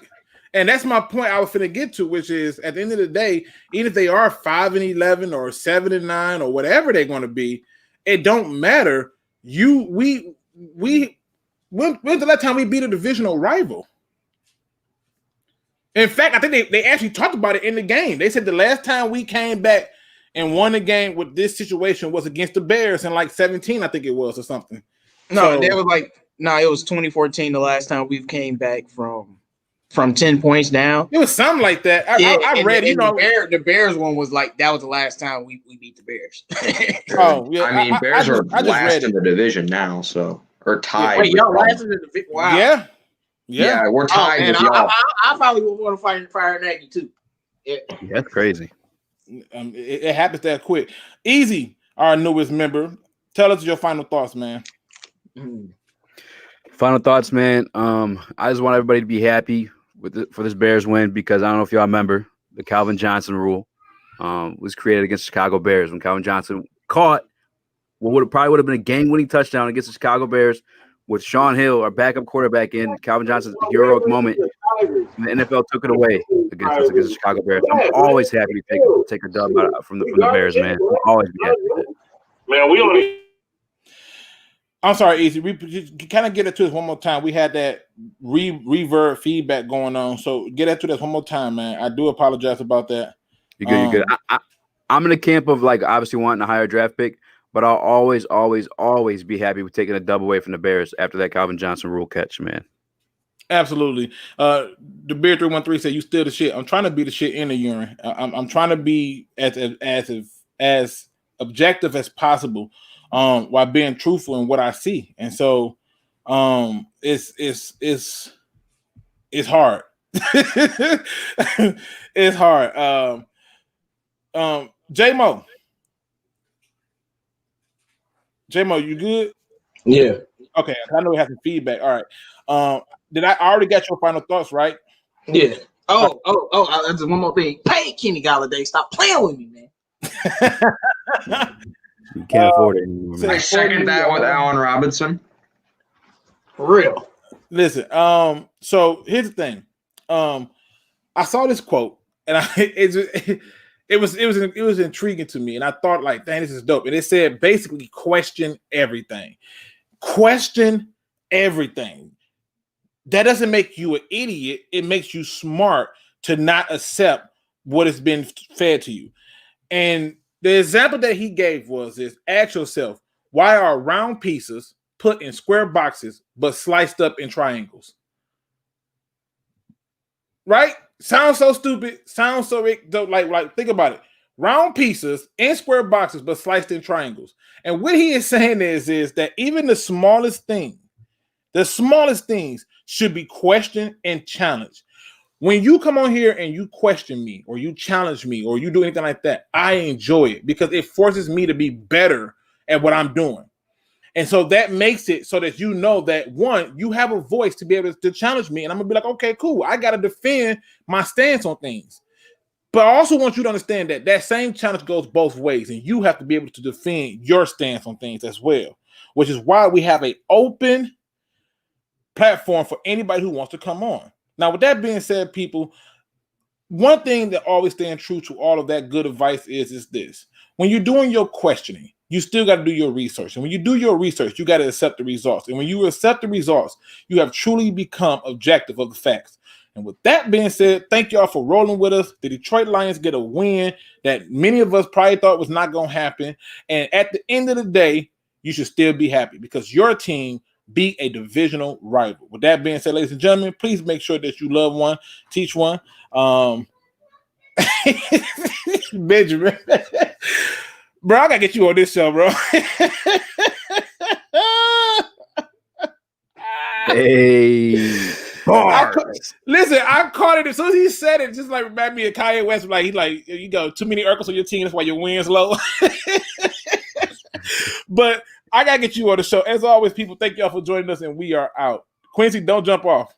And that's my point I was finna get to, which is at the end of the day, even if they are 5-11 or 7-9 or whatever they're going to be, it don't matter. When's the last time we beat a divisional rival? In fact, I think they actually talked about it in the game. They said the last time we came back and won the game with this situation was against the Bears in like 17, I think it was, or something. No, it was 2014 the last time we came back from 10 points down. It was something like that. I read, the Bears one was like, that was the last time we beat the Bears. Oh, yeah. I mean, Bears are last in the division now, so, or tied. Wait, y'all last in the division? Wow. Yeah, we're tied with y'all. I probably would want to fire Nagy too. Yeah, that's crazy. It happens that quick. Easy, our newest member. Tell us your final thoughts, man. Final thoughts, man. I just want everybody to be happy for this Bears win because I don't know if y'all remember the Calvin Johnson rule was created against the Chicago Bears when Calvin Johnson caught what probably would have been a game-winning touchdown against the Chicago Bears with Sean Hill, our backup quarterback, in Calvin Johnson's heroic moment. And the NFL took it away against the Chicago Bears. I'm always happy to take a dub from the Bears, man. I'll always be happy with it. Man, we only. I'm sorry, Easy. Kind of get it to us one more time. We had that reverb feedback going on, so get it to us one more time, man. I do apologize about that. You're good. You're good. I'm in the camp of like obviously wanting a higher draft pick, but I'll always be happy with taking a double away from the Bears after that Calvin Johnson rule catch, man. Absolutely. The Beard 313 said you still the shit. I'm trying to be the shit in the urine. I'm trying to be as objective as possible, while being truthful in what I see. And so, it's hard. It's hard. J-Mo, you good? Yeah. Okay, I know we have some feedback. All right. Did I already got your final thoughts, right? Yeah. Oh, just one more thing. Hey, Kenny Galladay, stop playing with me, man. You can't afford it anymore, man. I second that with Allen Robinson. For real. Listen, so here's the thing. I saw this quote and it was intriguing to me, and I thought like, dang, this is dope. And it said basically question everything. Question everything. That doesn't make you an idiot. It makes you smart to not accept what has been fed to you. And the example that he gave was this: ask yourself, why are round pieces put in square boxes but sliced up in triangles? Right? Sounds so stupid. Sounds so like think about it. Round pieces in square boxes but sliced in triangles. And what he is saying is that even the smallest things should be questioned and challenged. When you come on here and you question me or you challenge me or you do anything like that, I enjoy it because it forces me to be better at what I'm doing. And so that makes it so that you know that, one, you have a voice to be able to challenge me. And I'm going to be like, okay, cool. I got to defend my stance on things. But I also want you to understand that that same challenge goes both ways. And you have to be able to defend your stance on things as well, which is why we have an open platform for anybody who wants to come on. Now, with that being said, people, one thing that always stands true to all of that good advice is this. When you're doing your questioning, you still got to do your research. And when you do your research, you got to accept the results. And when you accept the results, you have truly become objective of the facts. And with that being said, thank y'all for rolling with us. The Detroit Lions get a win that many of us probably thought was not going to happen. And at the end of the day, you should still be happy because your team beat a divisional rival. With that being said, ladies and gentlemen, please make sure that you love one, teach one. Benjamin. Bro, I gotta get you on this show, bro. Hey, listen, I caught it as soon as he said it. Just like reminded me of Kanye West. Like he's like, you go too many Urkels on your team. That's why your wins low. But I gotta get you on the show. As always, people, thank y'all for joining us, and we are out. Quincy, don't jump off.